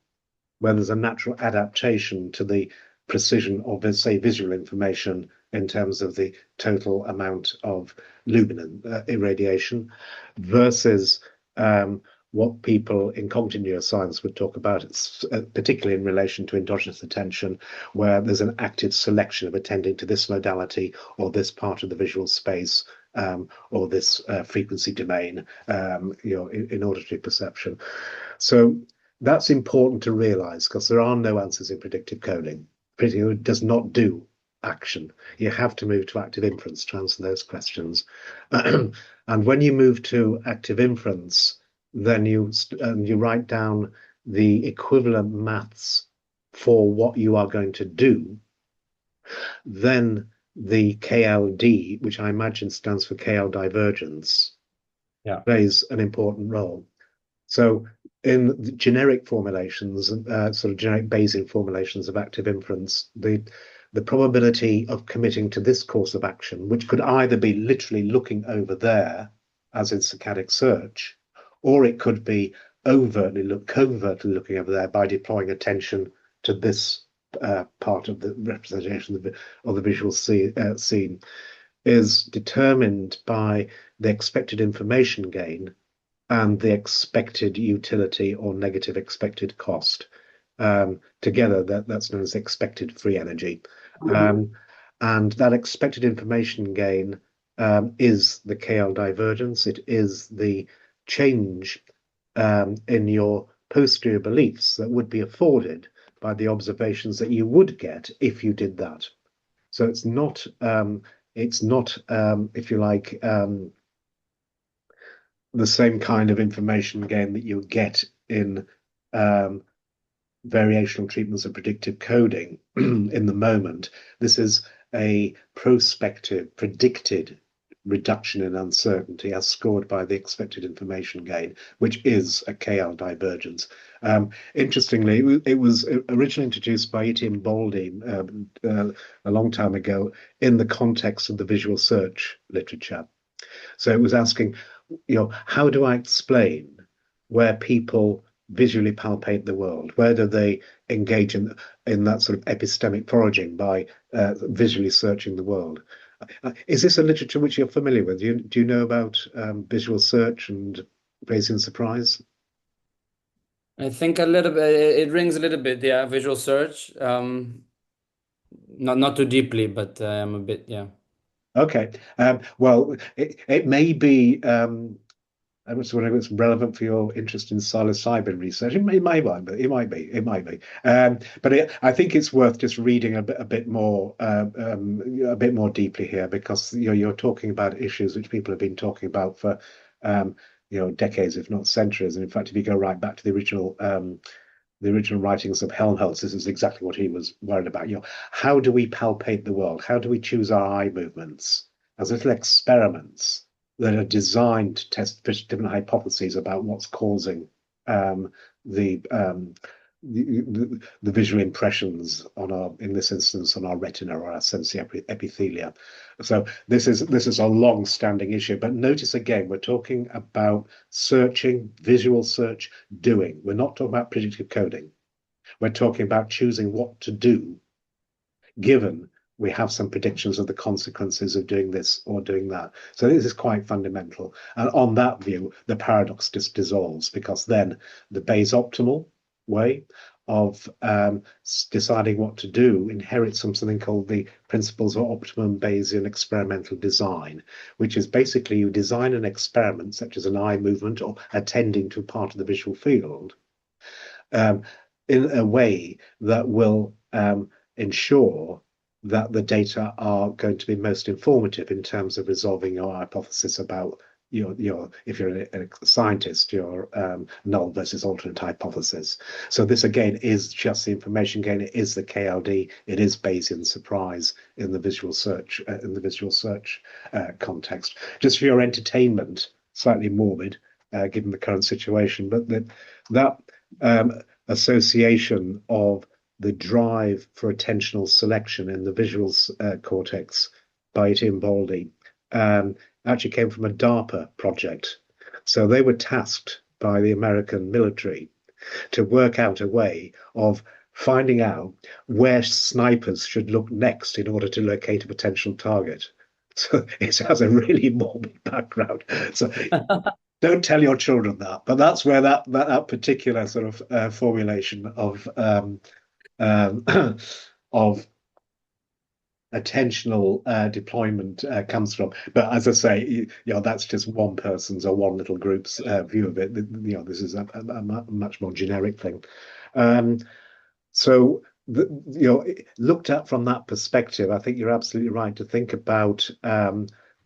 where there's a natural adaptation to the precision of, say, visual information in terms of the total amount of luminance irradiation, versus what people in cognitive neuroscience would talk about, particularly in relation to endogenous attention, where there's an active selection of attending to this modality or this part of the visual space, or this frequency domain, in order to do perception. So that's important to realize, because there are no answers in predictive coding. Predictive coding does not do action. You have to move to active inference to answer those questions. And when you move to active inference, then you write down the equivalent maths for what you are going to do. Then the KLD, which I imagine stands for KL divergence, plays an important role. So in the generic formulations, sort of generic Bayesian formulations of active inference, the probability of committing to this course of action, which could either be literally looking over there, as in saccadic search, or it could be covertly looking over there by deploying attention to this part of the representation of the visual scene, is determined by the expected information gain and the expected utility or negative expected cost. Together, that's known as expected free energy. And that expected information gain is the KL divergence. It is the change in your posterior beliefs that would be afforded by the observations that you would get if you did that. So it's not, if you like, the same kind of information gain that you get in variational treatments of predictive coding in the moment. This is a prospective, predicted reduction in uncertainty as scored by the expected information gain, which is a KL divergence. Interestingly, it was originally introduced by Etienne Baldé a long time ago in the context of the visual search literature. So it was asking, how do I explain where people visually palpate the world? Where do they engage in that sort of epistemic foraging by visually searching the world? Is this a literature which you're familiar with? Do you know about visual search and Bayesian surprise? I think a little bit. It rings a little bit. Yeah, visual search. Not too deeply, but I'm a bit. Yeah. Okay. Well, it may be. I was wondering if it's relevant for your interest in psilocybin research. It might be. But I think it's worth just reading a bit more deeply here, because you're talking about issues which people have been talking about for decades, if not centuries. And in fact, if you go right back to the original writings of Helmholtz, this is exactly what he was worried about. How do we palpate the world? How do we choose our eye movements as little experiments that are designed to test different hypotheses about what's causing the visual impressions in this instance, on our retina or our sensory epithelia. So this is a long-standing issue. But notice again, we're talking about searching, visual search, doing. We're not talking about predictive coding. We're talking about choosing what to do, given we have some predictions of the consequences of doing this or doing that. So this is quite fundamental. And on that view, the paradox just dissolves, because then the Bayes optimal way of deciding what to do inherits something called the principles of optimum Bayesian experimental design, which is basically you design an experiment, such as an eye movement or attending to a part of the visual field, in a way that will ensure that the data are going to be most informative in terms of resolving your hypothesis about if you're a scientist, your null versus alternate hypothesis. So this again is just the information gain. It is the KLD. It is Bayesian surprise in the visual search context. Just for your entertainment, slightly morbid given the current situation, but that association of the drive for attentional selection in the visual cortex by Tim Baldy actually came from a DARPA project. So they were tasked by the American military to work out a way of finding out where snipers should look next in order to locate a potential target. So it has a really morbid background. So don't tell your children that, but that's where that particular sort of formulation of of attentional deployment comes from. But as I say, that's just one person's or one little group's view of it. This is a much more generic thing. So looked at from that perspective, I think you're absolutely right to think about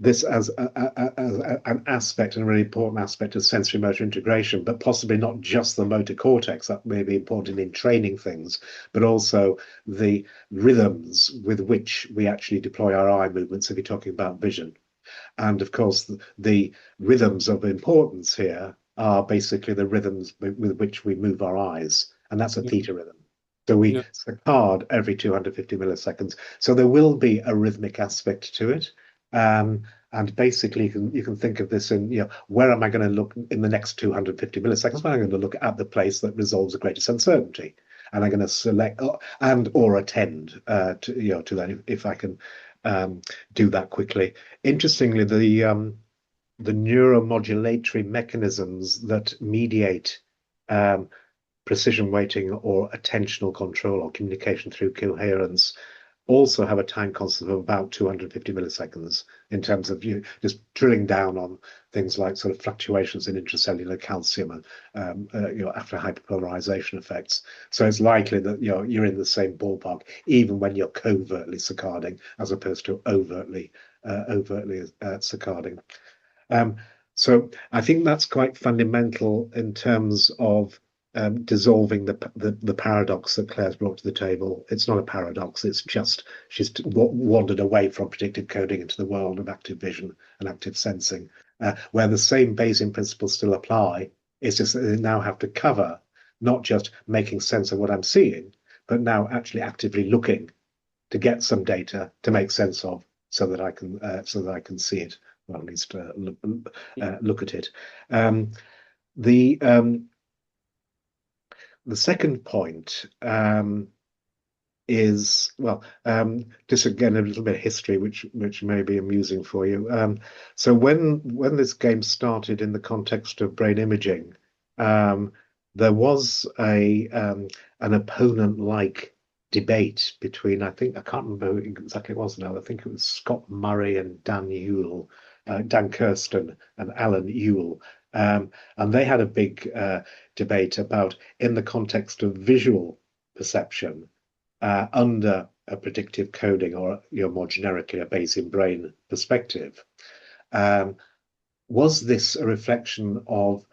this as an aspect, and a really important aspect of sensory motor integration, but possibly not just the motor cortex. That may be important in training things, but also the rhythms with which we actually deploy our eye movements if you're talking about vision. And of course, the rhythms of importance here are basically the rhythms with which we move our eyes, and that's a theta rhythm. So we saccade every 250 milliseconds. So there will be a rhythmic aspect to it. And basically, you can think of this in, where am I going to look in the next 250 milliseconds? Well, I'm going to look at the place that resolves the greatest uncertainty, and I'm going to select or attend to that if I can do that quickly. Interestingly, the neuromodulatory mechanisms that mediate precision weighting or attentional control or communication through coherence also have a time constant of about 250 milliseconds in terms of just drilling down on things like sort of fluctuations in intracellular calcium and after hyperpolarization effects. So it's likely that you're in the same ballpark even when you're covertly saccading as opposed to overtly saccading. So I think that's quite fundamental in terms of dissolving the paradox that Claire's brought to the table. It's not a paradox, it's just she's wandered away from predictive coding into the world of active vision and active sensing, where the same Bayesian principles still apply. It's just that they now have to cover not just making sense of what I'm seeing, but now actually actively looking to get some data to make sense of, so that I can see it, or at least look at it. The second point is, just again a little bit of history, which may be amusing for you. So when this game started in the context of brain imaging, there was an opponent-like debate between, I can't remember who exactly it was now. I think it was Scott Murray and Dan Kirsten and Alan Ewell. And they had a big debate about, in the context of visual perception, under a predictive coding, or more generically a Bayesian brain perspective, was this a reflection of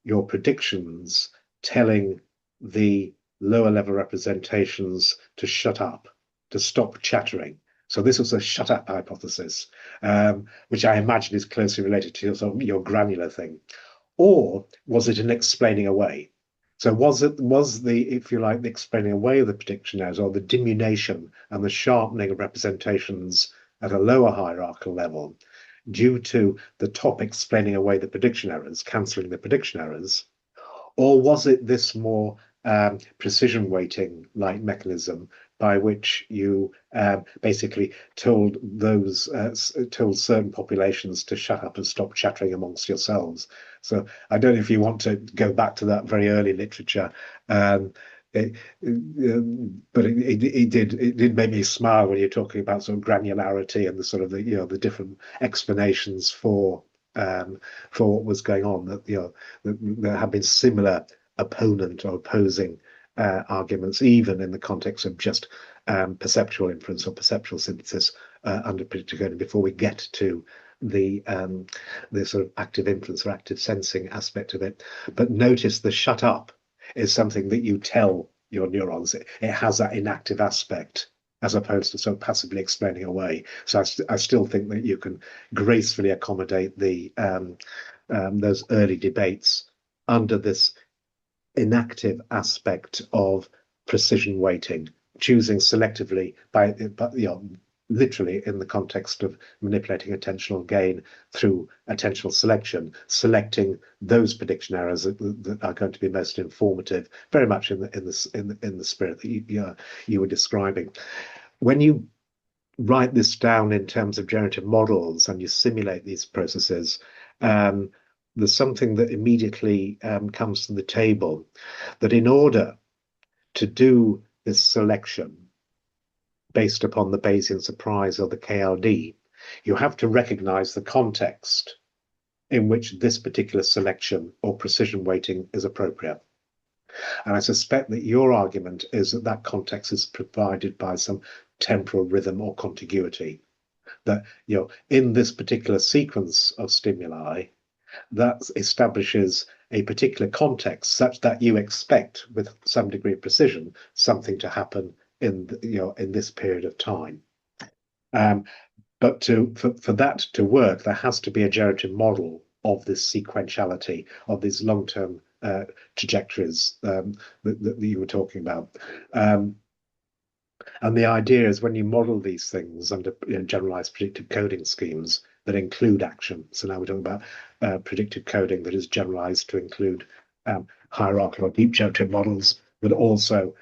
your predictions telling the lower level representations to shut up, to stop chattering? So this was a shut up hypothesis, which I imagine is closely related to your granular thing. Or was it an explaining away? So was the, if you like, the explaining away of the prediction errors, or the diminution and the sharpening of representations at a lower hierarchical level due to the top explaining away the prediction errors, cancelling the prediction errors? Or was it this more precision weighting like mechanism by which you basically told certain populations to shut up and stop chattering amongst yourselves? So I don't know if you want to go back to that very early literature, but it did make me smile when you're talking about sort of granularity and the sort of the different explanations for what was going on. That there have been similar opponent or opposing arguments, even in the context of just perceptual inference or perceptual synthesis under predictive coding, before we get to the sort of active inference or active sensing aspect of it. But notice the shut up is something that you tell your neurons. It has that inactive aspect as opposed to sort of passively explaining away. So I still think that you can gracefully accommodate the those early debates under this inactive aspect of precision weighting, choosing selectively by literally in the context of manipulating attentional gain through attentional selection, selecting those prediction errors that are going to be most informative, very much in the spirit that you were describing. When you write this down in terms of generative models and you simulate these processes, there's something that immediately comes to the table, that in order to do this selection based upon the Bayesian surprise or the KLD, you have to recognize the context in which this particular selection or precision weighting is appropriate. And I suspect that your argument is that that context is provided by some temporal rhythm or contiguity, that in this particular sequence of stimuli, that establishes a particular context such that you expect, with some degree of precision, something to happen in this period of time. But for that to work, there has to be a generative model of this sequentiality, of these long-term trajectories that you were talking about. And the idea is when you model these things under generalized predictive coding schemes that include action. So now we're talking about predictive coding that is generalized to include hierarchical or deep generative models, but also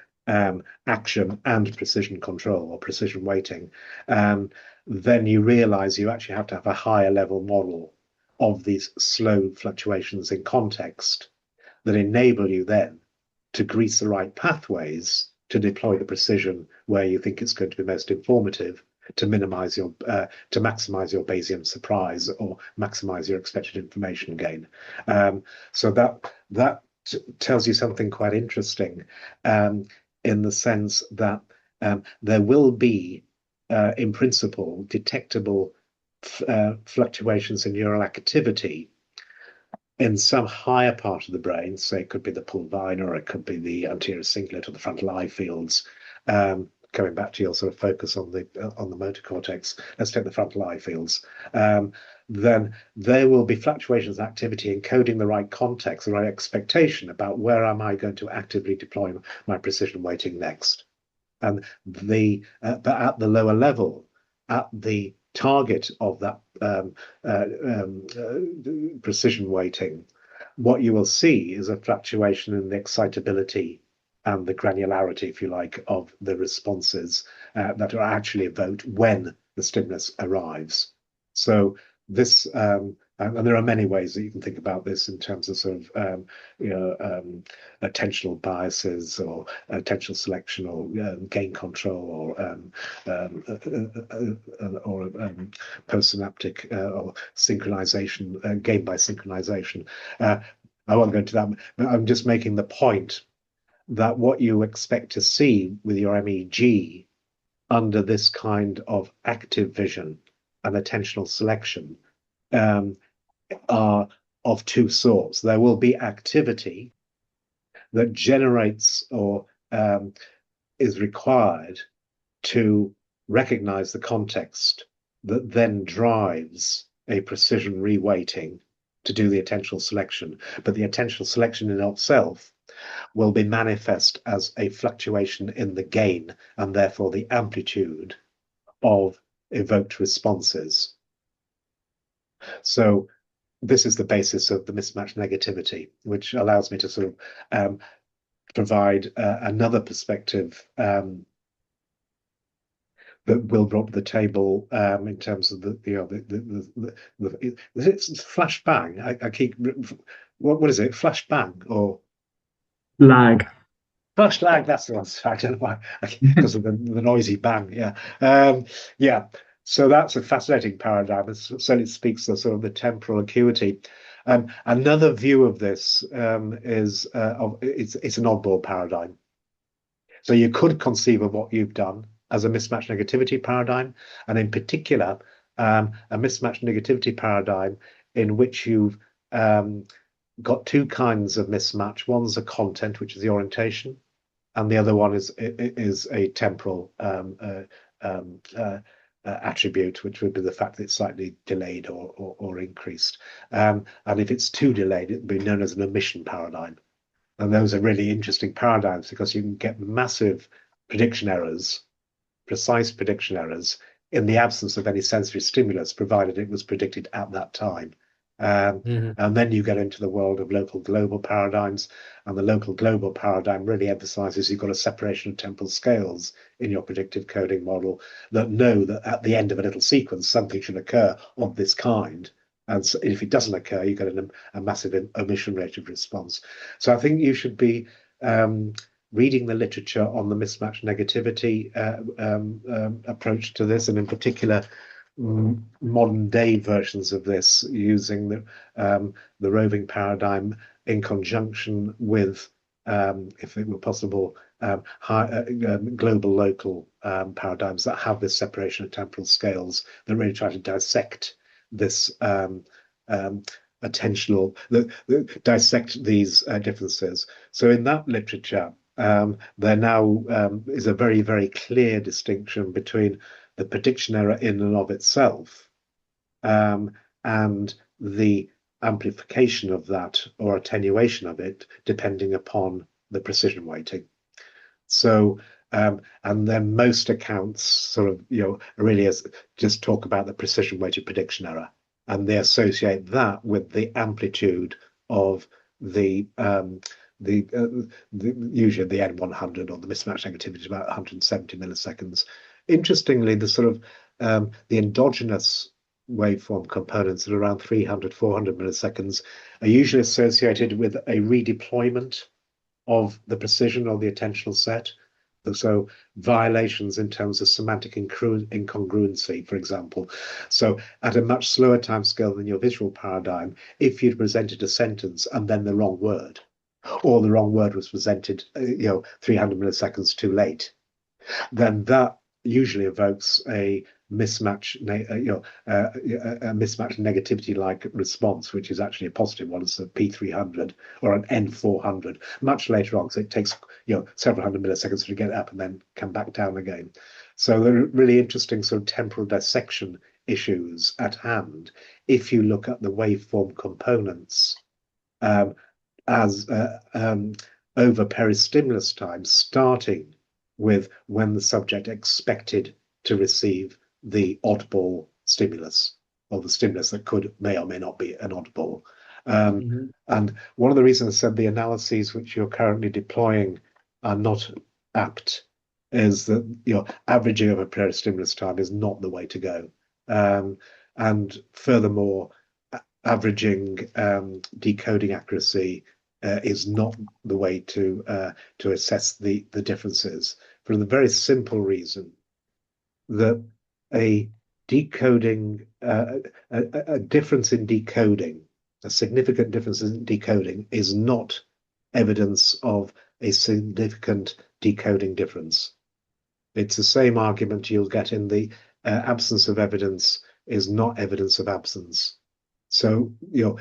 action and precision control or precision weighting. Then you realize you actually have to have a higher level model of these slow fluctuations in context that enable you then to grease the right pathways to deploy the precision where you think it's going to be most informative, to maximize your Bayesian surprise or maximize your expected information gain. So that tells you something quite interesting, in the sense that there will be, in principle, detectable fluctuations in neural activity in some higher part of the brain, say it could be the pulvina, or it could be the anterior cingulate or the frontal eye fields. Going back to your sort of focus on the motor cortex, let's take the frontal eye fields. Then there will be fluctuations in activity encoding the right context, the right expectation about where am I going to actively deploy my precision weighting next. And but at the lower level, at the target of that precision weighting, what you will see is a fluctuation in the excitability and the granularity, if you like, of the responses that are actually evoked when the stimulus arrives. So this, and there are many ways that you can think about this in terms of sort of attentional biases or attentional selection or gain control or postsynaptic or synchronization, gain by synchronization. I won't go into that, but I'm just making the point that what you expect to see with your MEG under this kind of active vision and attentional selection are of two sorts. There will be activity that generates or is required to recognize the context that then drives a precision reweighting to do the attentional selection. But the attentional selection in itself will be manifest as a fluctuation in the gain and therefore the amplitude of evoked responses. So this is the basis of the mismatch negativity, which allows me to sort of provide another perspective that Will brought to the table in terms of it's flash bang. I keep what is it? Flash bang or Lag. flash lag? That's the one. I don't know why, because of the noisy bang. Yeah, yeah. So that's a fascinating paradigm. It certainly speaks to sort of the temporal acuity. Another view of this is it's an oddball paradigm. So you could conceive of what you've done as a mismatch negativity paradigm, and in particular, a mismatch negativity paradigm in which you've got two kinds of mismatch. One's a content, which is the orientation, and the other one is a temporal attribute, which would be the fact that it's slightly delayed or increased. And if it's too delayed, it would be known as an omission paradigm. And those are really interesting paradigms because you can get massive prediction errors, precise prediction errors, in the absence of any sensory stimulus, provided it was predicted at that time. And then you get into the world of local global paradigms, and the local global paradigm really emphasizes you've got a separation of temporal scales in your predictive coding model that know that at the end of a little sequence, something should occur of this kind. And so if it doesn't occur, you get a massive omission related response. So I think you should be reading the literature on the mismatch negativity approach to this, and in particular, modern day versions of this using the roving paradigm in conjunction with, if it were possible, global local paradigms that have this separation of temporal scales that really try to dissect this attentional, dissect these differences. So in that literature, there now is a very, very clear distinction between the prediction error in and of itself and the amplification of that or attenuation of it, depending upon the precision weighting. So, and then most accounts sort of, really just talk about the precision weighted prediction error, and they associate that with the amplitude of the usually the N100 or the mismatch negativity is about 170 milliseconds. Interestingly, the sort of the endogenous waveform components at around 300, 400 milliseconds are usually associated with a redeployment of the precision of the attentional set. So violations in terms of semantic incongruency, for example. So at a much slower time scale than your visual paradigm, if you'd presented a sentence and then the wrong word, or the wrong word was presented 300 milliseconds too late, then that usually evokes a mismatch, a mismatch negativity like response, which is actually a positive one. It's a P300 or an N400 much later on, so it takes several hundred milliseconds to get up and then come back down again. So there are really interesting sort of temporal dissection issues at hand if you look at the waveform components as over peristimulus time, starting with when the subject expected to receive the oddball stimulus, or the stimulus that may or may not be an oddball. And one of the reasons I said the analyses which you're currently deploying are not apt is that averaging over peristimulus time is not the way to go. And furthermore, averaging decoding accuracy is not the way to assess the differences, for the very simple reason that a difference in decoding, a significant difference in decoding, is not evidence of a significant decoding difference. It's the same argument you'll get in the absence of evidence is not evidence of absence. So,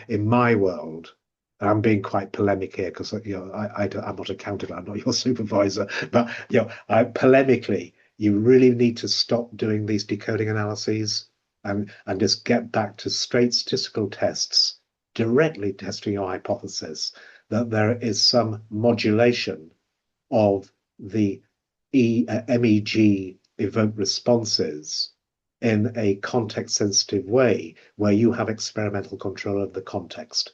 in my world, I'm being quite polemic here because I'm not accountable. I'm not your supervisor, but polemically, you really need to stop doing these decoding analyses and just get back to straight statistical tests, directly testing your hypothesis that there is some modulation of the MEG evoked responses in a context-sensitive way where you have experimental control of the context.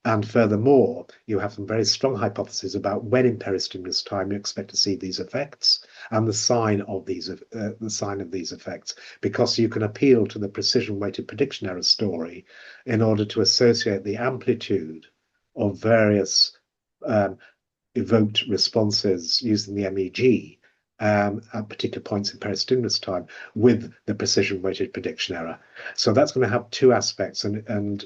And furthermore, you have some very strong hypotheses about when in peristimulus time you expect to see these effects and the sign of these effects, because you can appeal to the precision-weighted prediction error story in order to associate the amplitude of various evoked responses using the MEG at particular points in peristimulus time with the precision-weighted prediction error. So that's going to have two aspects, and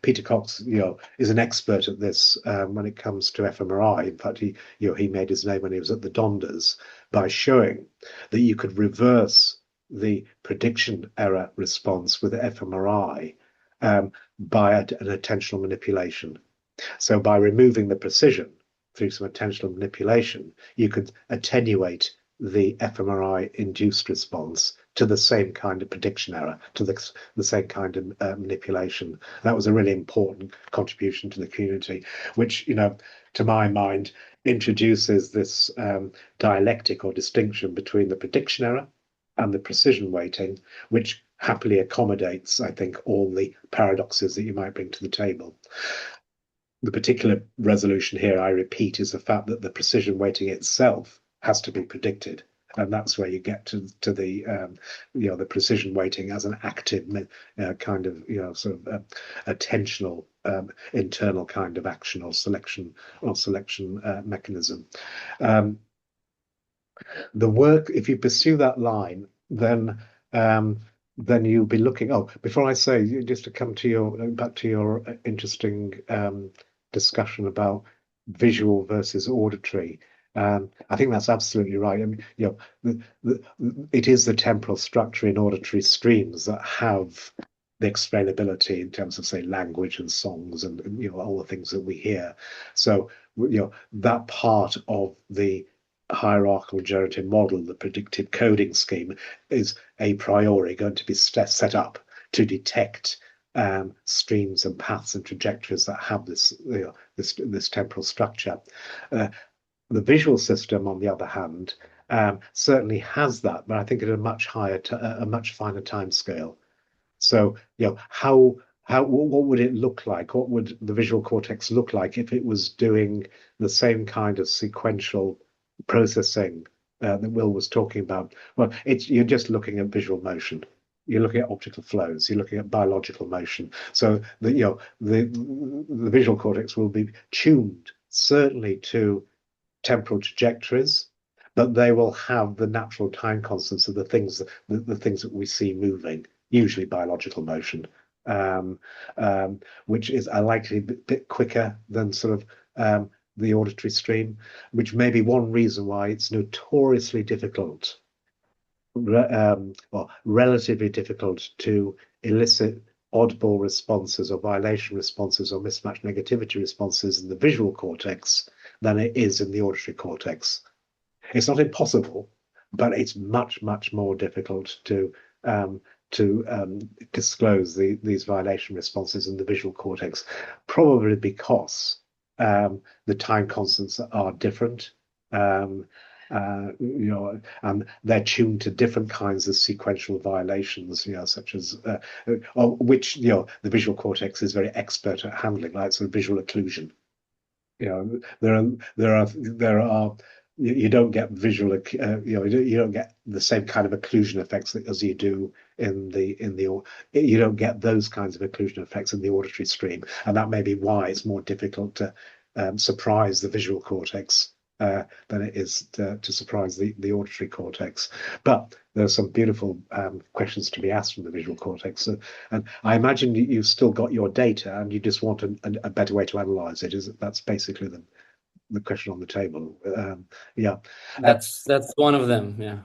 Peter Cox, is an expert at this when it comes to fMRI. In fact, he made his name when he was at the Donders by showing that you could reverse the prediction error response with fMRI by an attentional manipulation. So by removing the precision through some attentional manipulation, you could attenuate the fMRI-induced response to the same kind of prediction error, to the same kind of manipulation. That was a really important contribution to the community, which, you know, to my mind, introduces this dialectic or distinction between the prediction error and the precision weighting, which happily accommodates, I think, all the paradoxes that you might bring to the table. The particular resolution here, I repeat, is the fact that the precision weighting itself has to be predicted, and that's where you get to the you know, the precision weighting as an active kind of, you know, sort of attentional internal kind of action or selection mechanism. The work, if you pursue that line, then you'll be looking. Oh, before I say, just to come to your back to your interesting discussion about visual versus auditory. I think that's absolutely right. I mean, you know, it is the temporal structure in auditory streams that have the explainability in terms of, say, language and songs and, you know, all the things that we hear. So, you know, that part of the hierarchical generative model, the predictive coding scheme, is a priori going to be set up to detect streams and paths and trajectories that have this, you know, this temporal structure. The visual system, on the other hand, certainly has that, but I think at a much higher, a much finer time scale. So, you know, what would it look like? What would the visual cortex look like if it was doing the same kind of sequential processing that Will was talking about? Well, you're just looking at visual motion. You're looking at optical flows. You're looking at biological motion. So you know, the visual cortex will be tuned certainly to temporal trajectories, but they will have the natural time constants of the things that we see moving, usually biological motion, which is a likely bit quicker than sort of the auditory stream, which may be one reason why it's notoriously difficult, or relatively difficult, to elicit oddball responses or violation responses or mismatch negativity responses in the visual cortex than it is in the auditory cortex. It's not impossible, but it's much, much more difficult to disclose these violation responses in the visual cortex, probably because the time constants are different. You know, and they're tuned to different kinds of sequential violations, you know, such as which, you know, the visual cortex is very expert at handling, like sort of visual occlusion. You know, there are you don't get visual, you know, you don't get the same kind of occlusion effects as you do in the you don't get those kinds of occlusion effects in the auditory stream, and that may be why it's more difficult to surprise the visual cortex than it is to surprise the auditory cortex. But there are some beautiful questions to be asked from the visual cortex. And I imagine you've still got your data and you just want a better way to analyze it. That's basically the question on the table. Yeah. That's one of them, yeah.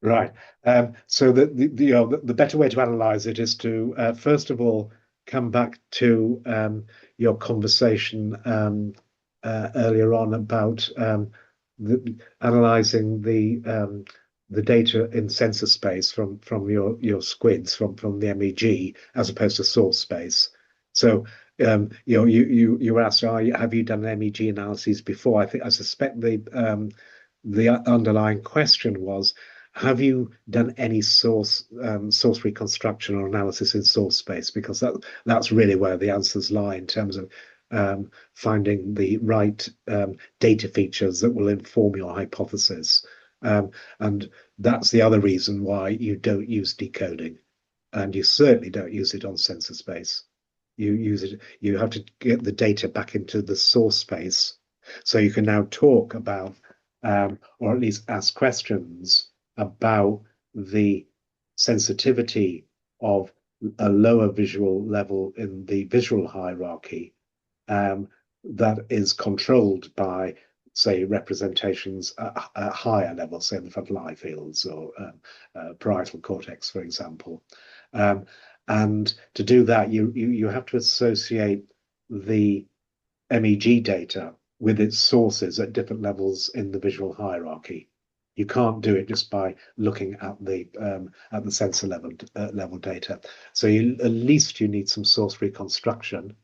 Right. So the better way to analyze it is to first of all come back to your conversation earlier on about analyzing the data in sensor space from your squids from the MEG as opposed to source space. So you know, you were asked, have you done MEG analyses before? I suspect the underlying question was, have you done any source reconstruction or analysis in source space? Because that's really where the answers lie in terms of finding the right data features that will inform your hypothesis. And that's the other reason why you don't use decoding, and you certainly don't use it on sensor space. You have to get the data back into the source space, so you can now talk about, or at least ask questions about the sensitivity of a lower visual level in the visual hierarchy that is controlled by say, representations at higher levels, say in the frontal eye fields or parietal cortex, for example. And to do that, you have to associate the MEG data with its sources at different levels in the visual hierarchy. You can't do it just by looking at the sensor level data. So at least you need some source reconstruction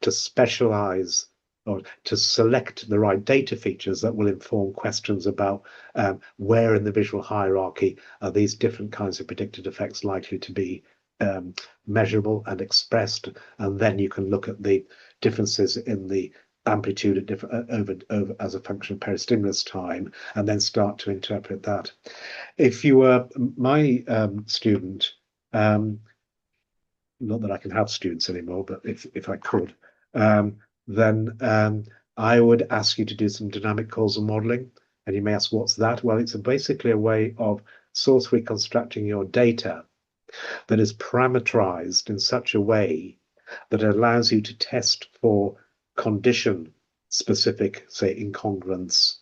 to specialize or to select the right data features that will inform questions about where in the visual hierarchy are these different kinds of predicted effects likely to be measurable and expressed, and then you can look at the differences in the amplitude at different over as a function of peristimulus time, and then start to interpret that. If you were my student, not that I can have students anymore, but if I could, then I would ask you to do some dynamic causal modeling. And you may ask, what's that? Well, it's basically a way of source reconstructing your data that is parameterized in such a way that it allows you to test for condition specific, say, incongruence,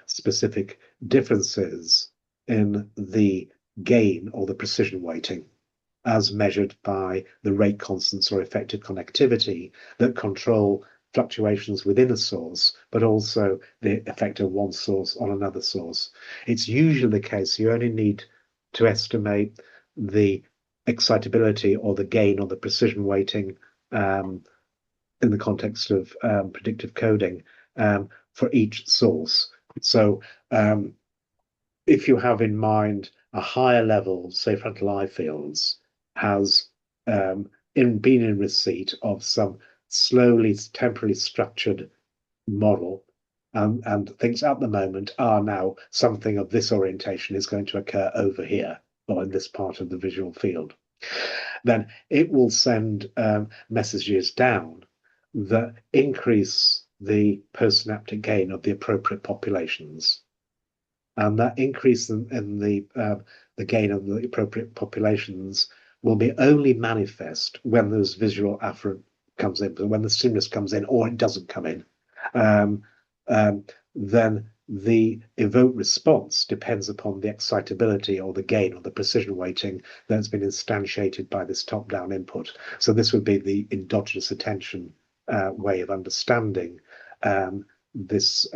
specific differences in the gain or the precision weighting as measured by the rate constants or effective connectivity that control fluctuations within a source, but also the effect of one source on another source. It's usually the case you only need to estimate the excitability or the gain or the precision weighting in the context of predictive coding for each source. So if you have in mind a higher level, say frontal eye fields, has been in receipt of some slowly, temporally structured model, and things at the moment are now something of this orientation is going to occur over here or in this part of the visual field, then it will send messages down that increase the postsynaptic gain of the appropriate populations. And that increase in the gain of the appropriate populations will be only manifest when this visual afferent comes in, when the stimulus comes in or it doesn't come in. Then the evoked response depends upon the excitability or the gain or the precision weighting that's been instantiated by this top-down input. So this would be the endogenous attention way of understanding this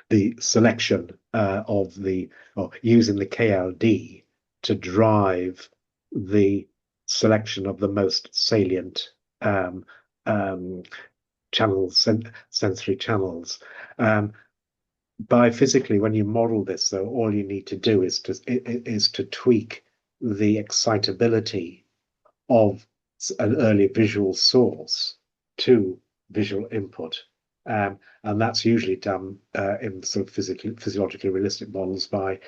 the selection of the, or using the KLD to drive the selection of the most salient channels, sensory channels. Biophysically, when you model this, though, all you need to do is to tweak the excitability of an early visual source to visual input. And that's usually done in sort of physiologically realistic models by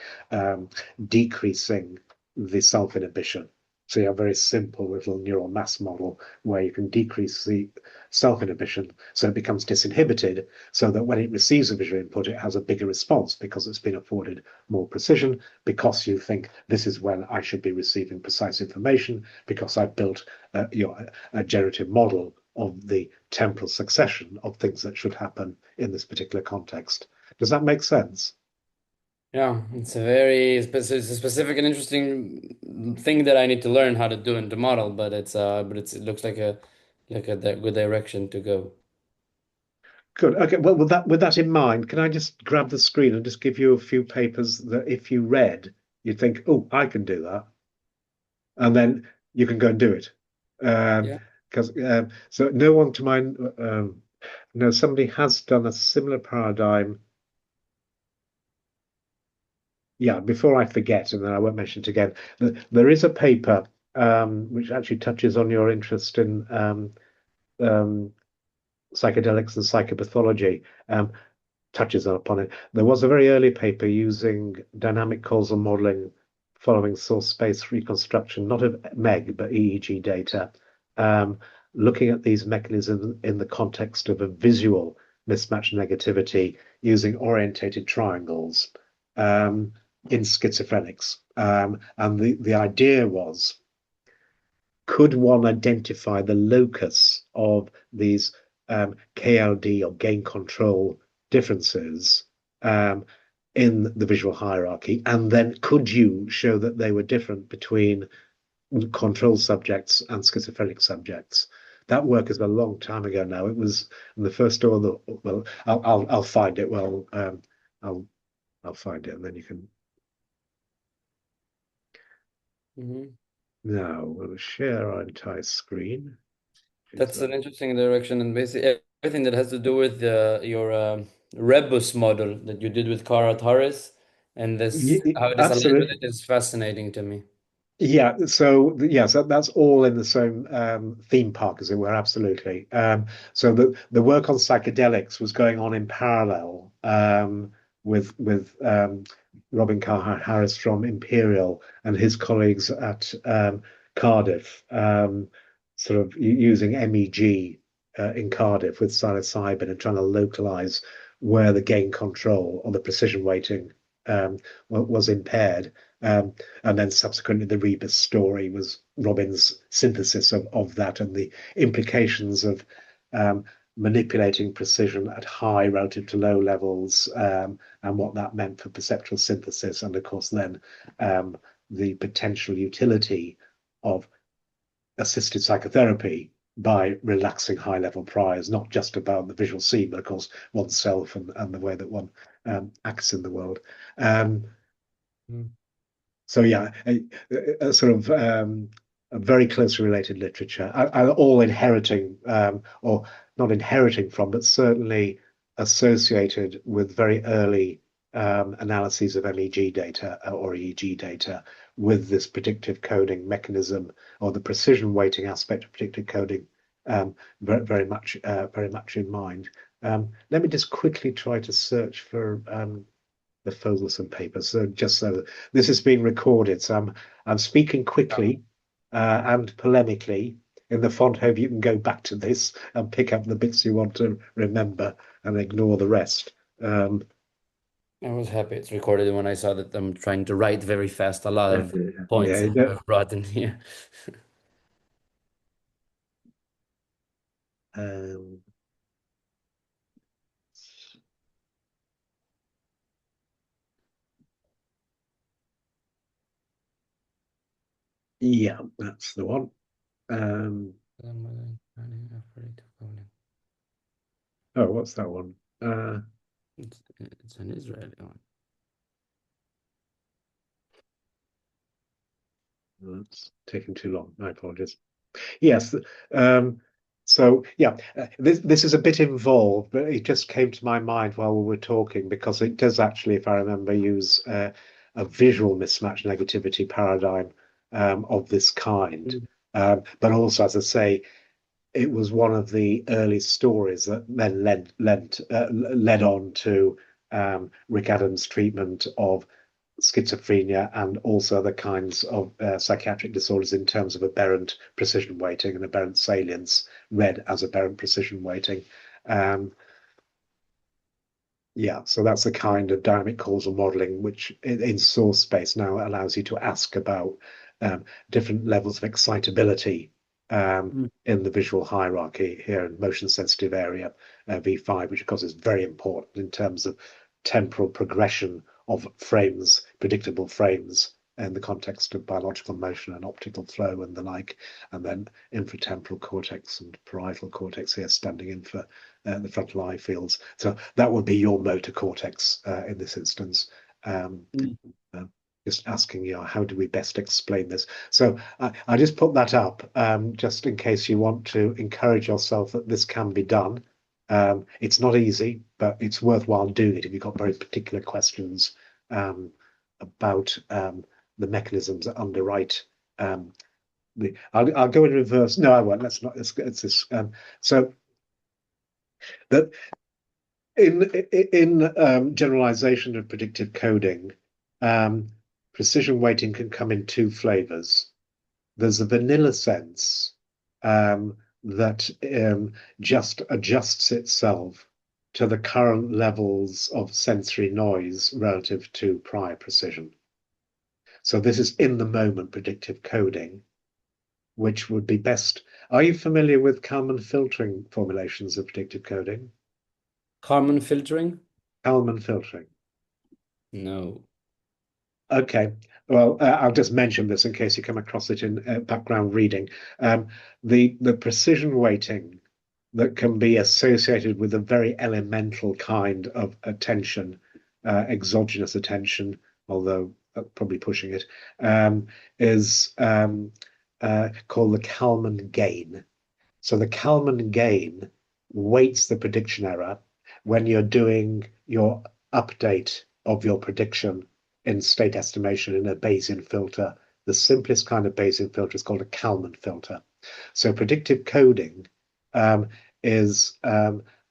decreasing the self-inhibition. So you have a very simple little neural mass model where you can decrease the self-inhibition so it becomes disinhibited, so that when it receives a visual input, it has a bigger response because it's been afforded more precision, because you think this is when I should be receiving precise information, because I've built a generative model of the temporal succession of things that should happen in this particular context. Does that make sense? Yeah, it's a very specific and interesting thing that I need to learn how to do in the model, but it looks like a good direction to go. Good. Okay. Well, with that in mind, can I just grab the screen and just give you a few papers that if you read, you'd think, oh, I can do that, and then you can go and do it. Yeah. Because so no one to mind. No, somebody has done a similar paradigm. Yeah, before I forget, and then I won't mention it again, there is a paper which actually touches on your interest in psychedelics and psychopathology, touches upon it. There was a very early paper using dynamic causal modeling following source space reconstruction, not of MEG, but EEG data, looking at these mechanisms in the context of a visual mismatch negativity using orientated triangles in schizophrenics. And the idea was, could one identify the locus of these KLD or gain control differences in the visual hierarchy? And then could you show that they were different between control subjects and schizophrenic subjects? That work is a long time ago now. It was in the first or the well, I'll find it. Well, I'll find it, and then you can. Now we'll share our entire screen. That's an interesting direction, and basically everything that has to do with your rebus model that you did with Cara Torres, and this how it is aligned with Absolutely. it is fascinating to me. Yeah, so that's all in the same theme park, as it were. Absolutely. So the work on psychedelics was going on in parallel with Robin Carr Harris from Imperial and his colleagues at Cardiff, sort of using MEG in Cardiff with psilocybin and trying to localize where the gain control or the precision weighting was impaired. And then subsequently, the Rebus story was Robin's synthesis of that and the implications of manipulating precision at high relative to low levels, and what that meant for perceptual synthesis. And of course, then the potential utility of assisted psychotherapy by relaxing high level priors, not just about the visual scene, but of course, oneself and the way that one acts in the world. So yeah, a sort of a very closely related literature, all inheriting or not inheriting from, but certainly associated with very early analyses of MEG data or EEG data with this predictive coding mechanism or the precision weighting aspect of predictive coding very much in mind. Let me just quickly try to search for the Fogelson paper. So just so this is being recorded, so I'm speaking quickly and polemically in the font. Hope you can go back to this and pick up the bits you want to remember and ignore the rest. I was happy it's recorded when I saw that I'm trying to write very fast. A lot of points Yeah, I've brought in here. Yeah, that's the one. Oh, what's that one? It's an Israeli one. That's taking too long. My apologies. Yes. So yeah, this is a bit involved, but it just came to my mind while we were talking because it does actually, if I remember, use a visual mismatch negativity paradigm of this kind. But also, as I say, it was one of the early stories that then led on to Rick Adams' treatment of schizophrenia and also other kinds of psychiatric disorders in terms of aberrant precision weighting and aberrant salience read as aberrant precision weighting. Yeah, so that's a kind of dynamic causal modeling which in source space now allows you to ask about different levels of excitability in the visual hierarchy here in motion sensitive area V5, which of course is very important in terms of temporal progression of frames, predictable frames in the context of biological motion and optical flow and the like, and then infratemporal cortex and parietal cortex here standing in for the frontal eye fields. So that would be your motor cortex in this instance. Just asking you, how do we best explain this? So I just put that up just in case you want to encourage yourself that this can be done. It's not easy, but it's worthwhile doing it if you've got very particular questions about the mechanisms that underwrite I'll go in reverse. No, I won't. Let's not. It's this. So that in generalization of predictive coding, precision weighting can come in two flavors. There's a vanilla sense that just adjusts itself to the current levels of sensory noise relative to prior precision. So this is in the moment predictive coding, which would be best Are you familiar with Kalman filtering formulations of predictive coding? Kalman filtering? Kalman filtering. No. Okay. Well, I'll just mention this in case you come across it in background reading. The precision weighting that can be associated with a very elemental kind of attention, exogenous attention, although probably pushing it, is called the Kalman gain. So the Kalman gain weights the prediction error when you're doing your update of your prediction in state estimation in a Bayesian filter. The simplest kind of Bayesian filter is called a Kalman filter. So predictive coding is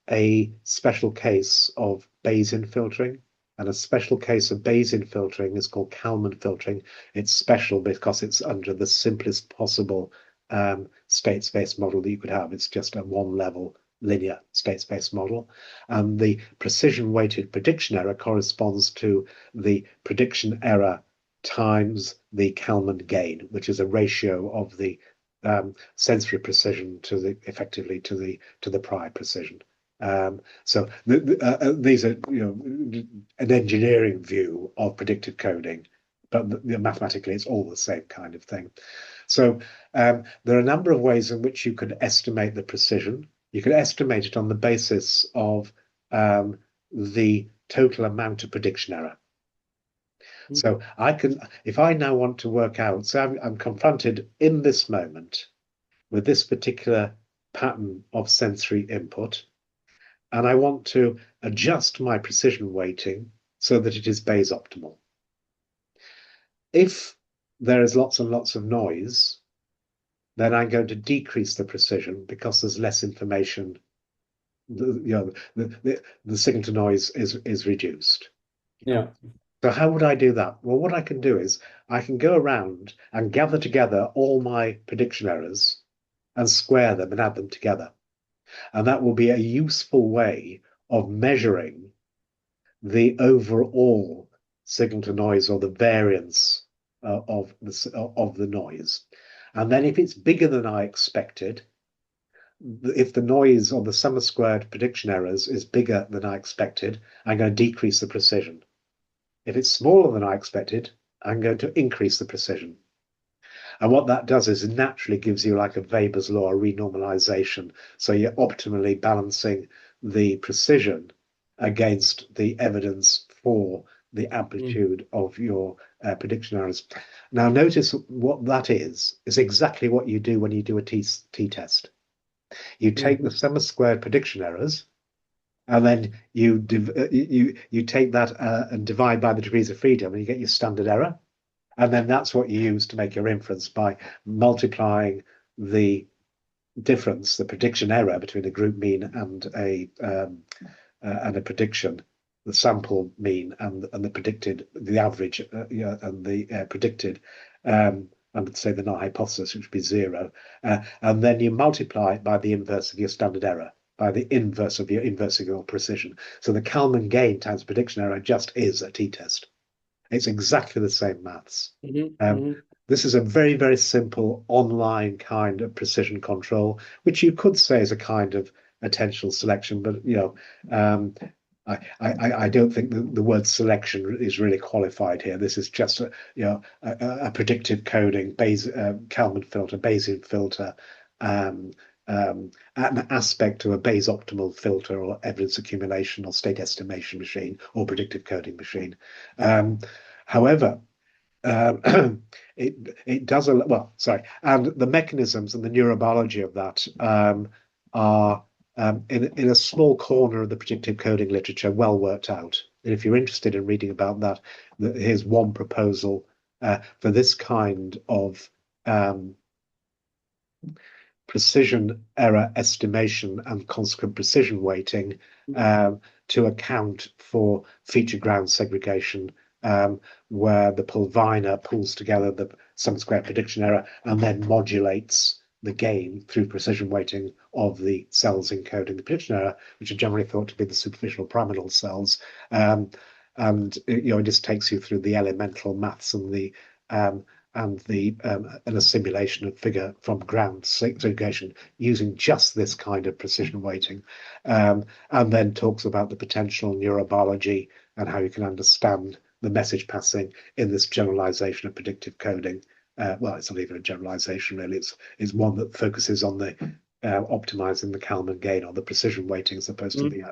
a special case of Bayesian filtering, and a special case of Bayesian filtering is called Kalman filtering. It's special because it's under the simplest possible state space model that you could have. It's just a one-level linear state space model, and the precision weighted prediction error corresponds to the prediction error times the Kalman gain, which is a ratio of the sensory precision to the effectively to the prior precision. So these are an engineering view of predictive coding, but mathematically it's all the same kind of thing. So there are a number of ways in which you could estimate the precision. You could estimate it on the basis of the total amount of prediction error. So I can, if I now want to work out, so I'm confronted in this moment with this particular pattern of sensory input, and I want to adjust my precision weighting so that it is Bayes optimal. If there is lots and lots of noise, then I'm going to decrease the precision because there's less information. The signal to noise is reduced. Yeah. So how would I do that? Well, what I can do is I can go around and gather together all my prediction errors and square them and add them together. And that will be a useful way of measuring the overall signal to noise or the variance of the noise. And then if it's bigger than I expected, if the noise or the sum of squared prediction errors is bigger than I expected, I'm going to decrease the precision. If it's smaller than I expected, I'm going to increase the precision. And what that does is it naturally gives you like a Weber's law, a renormalization. So you're optimally balancing the precision against the evidence for the amplitude of your prediction errors. Now, notice what that is exactly what you do when you do a t-test. You take the sum of squared prediction errors, and then you take that and divide by the degrees of freedom, and you get your standard error. And then that's what you use to make your inference by multiplying the difference, the prediction error between a group mean and a prediction, the sample mean and the predicted, the average, and the predicted, and say the null hypothesis, which would be 0. And then you multiply it by the inverse of your standard error, by the inverse of your precision. So the Kalman gain times prediction error just is a t-test. It's exactly the same maths. This is a very, very simple online kind of precision control, which you could say is a kind of attentional selection, but I don't think the word selection is really qualified here. This is just a predictive coding, Kalman filter, Bayesian filter, an aspect of a Bayes optimal filter or evidence accumulation or state estimation machine or predictive coding machine. However, it does and the mechanisms and the neurobiology of that are in a small corner of the predictive coding literature, well worked out. And if you're interested in reading about that, here's one proposal for this kind of precision error estimation and consequent precision weighting to account for feature ground segregation, where the pulviner pulls together the sum square prediction error and then modulates the gain through precision weighting of the cells encoding the prediction error, which are generally thought to be the superficial pyramidal cells. And it just takes you through the elemental maths and the and a simulation of figure from ground segregation using just this kind of precision weighting, and then talks about the potential neurobiology and how you can understand the message passing in this generalization of predictive coding. Well, it's not even a generalization really. It's one that focuses on the optimizing the Kalman gain or the precision weighting as opposed to the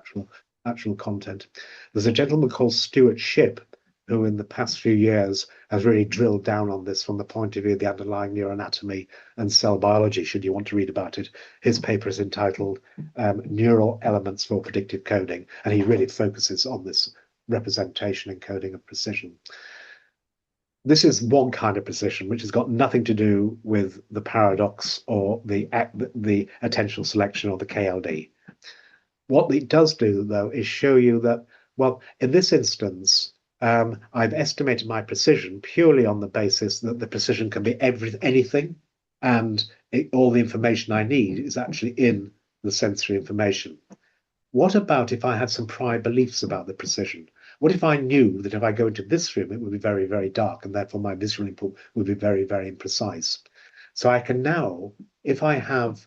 actual content. There's a gentleman called Stuart Shipp who in the past few years has really drilled down on this from the point of view of the underlying neuroanatomy and cell biology, should you want to read about it. His paper is entitled Neural Elements for Predictive Coding, and he really focuses on this representation encoding of precision. This is one kind of precision which has got nothing to do with the paradox or the attentional selection or the KLD. What it does do, though, is show you that, well, in this instance, I've estimated my precision purely on the basis that the precision can be anything, and all the information I need is actually in the sensory information. What about if I had some prior beliefs about the precision? What if I knew that if I go into this room, it would be very, very dark, and therefore my visual input would be very, very imprecise? So I can now, if I have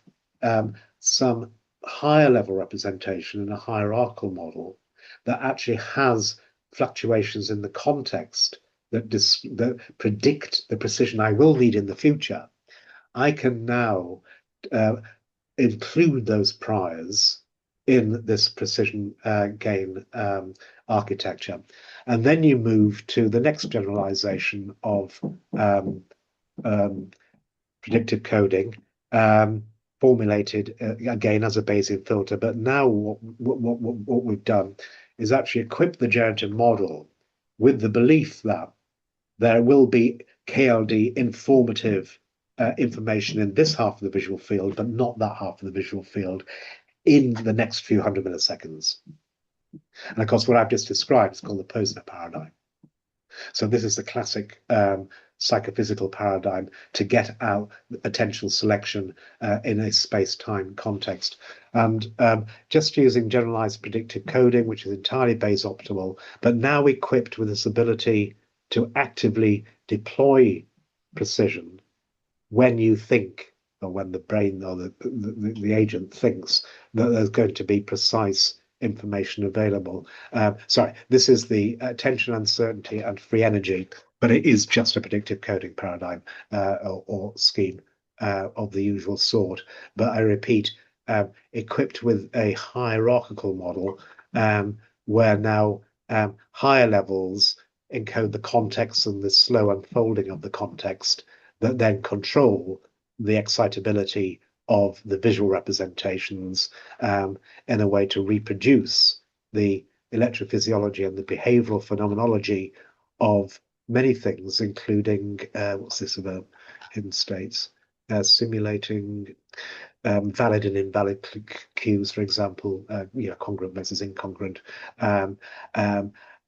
some higher level representation in a hierarchical model that actually has fluctuations in the context that predict the precision I will need in the future, I can now include those priors in this precision gain architecture. And then you move to the next generalization of predictive coding, formulated again as a Bayesian filter. But now what we've done is actually equip the generative model with the belief that there will be KLD informative information in this half of the visual field, but not that half of the visual field in the next few hundred milliseconds. And of course, what I've just described is called the Posner paradigm. So this is the classic psychophysical paradigm to get out attentional selection in a space-time context. And just using generalized predictive coding, which is entirely Bayes optimal, but now equipped with this ability to actively deploy precision when you think, or when the brain or the agent thinks that there's going to be precise information available. Sorry, this is the attention, uncertainty, and free energy, but it is just a predictive coding paradigm or scheme of the usual sort. But I repeat, equipped with a hierarchical model where now higher levels encode the context and the slow unfolding of the context that then control the excitability of the visual representations in a way to reproduce the electrophysiology and the behavioral phenomenology of many things, including what's this about hidden states, simulating valid and invalid cues, for example, congruent versus incongruent,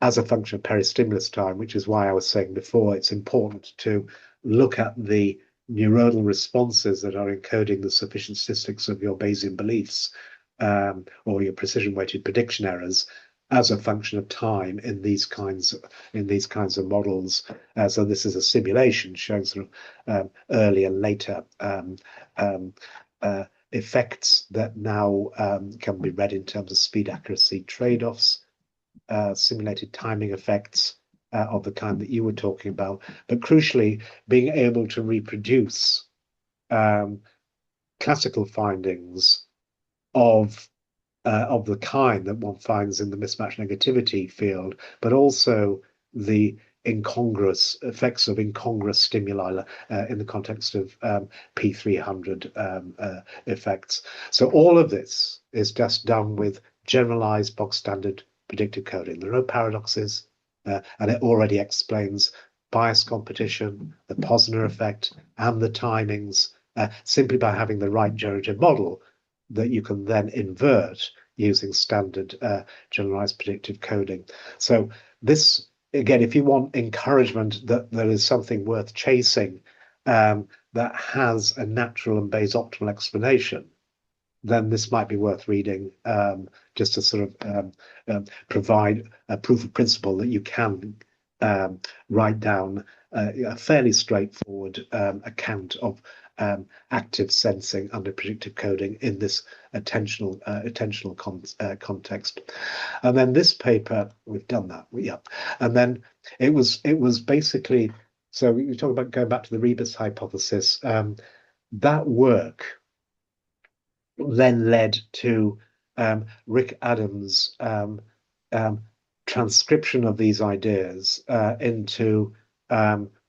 as a function of peristimulus time, which is why I was saying before it's important to look at the neuronal responses that are encoding the sufficient statistics of your Bayesian beliefs or your precision-weighted prediction errors as a function of time in these kinds of models. So this is a simulation showing sort of early and later effects that now can be read in terms of speed accuracy trade-offs, simulated timing effects of the kind that you were talking about, but crucially being able to reproduce classical findings of the kind that one finds in the mismatch negativity field, but also the incongruous effects of incongruous stimuli in the context of P300 effects. So all of this is just done with generalized bog standard predictive coding. There are no paradoxes, and it already explains bias competition, the Posner effect, and the timings simply by having the right generative model that you can then invert using standard generalized predictive coding. So this, again, if you want encouragement that there is something worth chasing that has a natural and Bayes optimal explanation, then this might be worth reading just to sort of provide a proof of principle that you can write down a fairly straightforward account of active sensing under predictive coding in this attentional context. And then this paper, we've done that, yeah. And then it was basically, so we talk about going back to the rebus hypothesis. That work then led to Rick Adams' transcription of these ideas into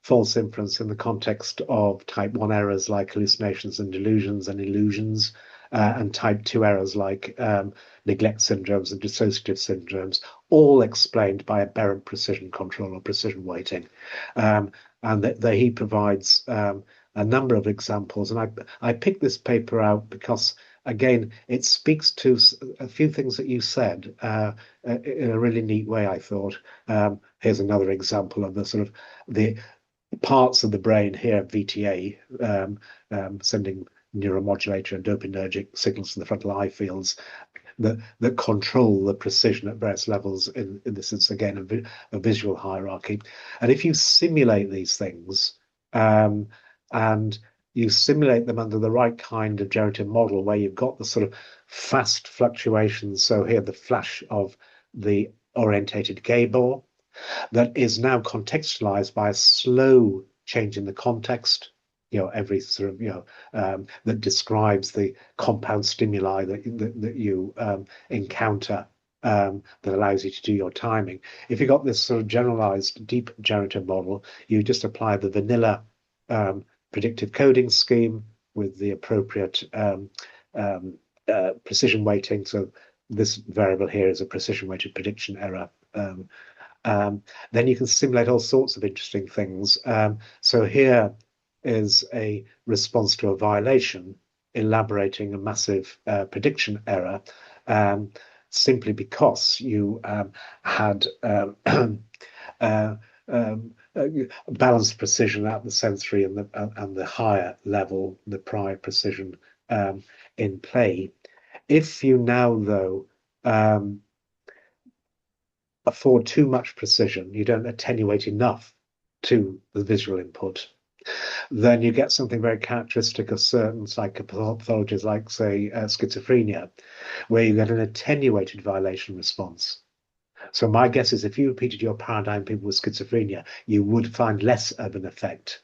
false inference in the context of type 1 errors like hallucinations and delusions and illusions, and type 2 errors like neglect syndromes and dissociative syndromes, all explained by aberrant precision control or precision weighting. And that he provides a number of examples. And I picked this paper out because, again, it speaks to a few things that you said in a really neat way, I thought. Here's another example of the sort of the parts of the brain here, VTA, sending neuromodulator and dopaminergic signals to the frontal eye fields that control the precision at various levels in this is, again, a visual hierarchy. And if you simulate these things, and you simulate them under the right kind of generative model where you've got the sort of fast fluctuations. So here, the flash of the orientated Gabor that is now contextualized by a slow change in the context, every sort of, that describes the compound stimuli that you encounter, that allows you to do your timing. If you've got this sort of generalized deep generative model, you just apply the vanilla predictive coding scheme with the appropriate precision weighting. So this variable here is a precision weighted prediction error. Then you can simulate all sorts of interesting things. So here is a response to a violation, elaborating a massive prediction error, simply because you had balanced precision at the sensory and the higher level, the prior precision in play. If you now, though, afford too much precision, you don't attenuate enough to the visual input, then you get something very characteristic of certain psychopathologies, like, say, schizophrenia, where you get an attenuated violation response. So my guess is if you repeated your paradigm people with schizophrenia, you would find less of an effect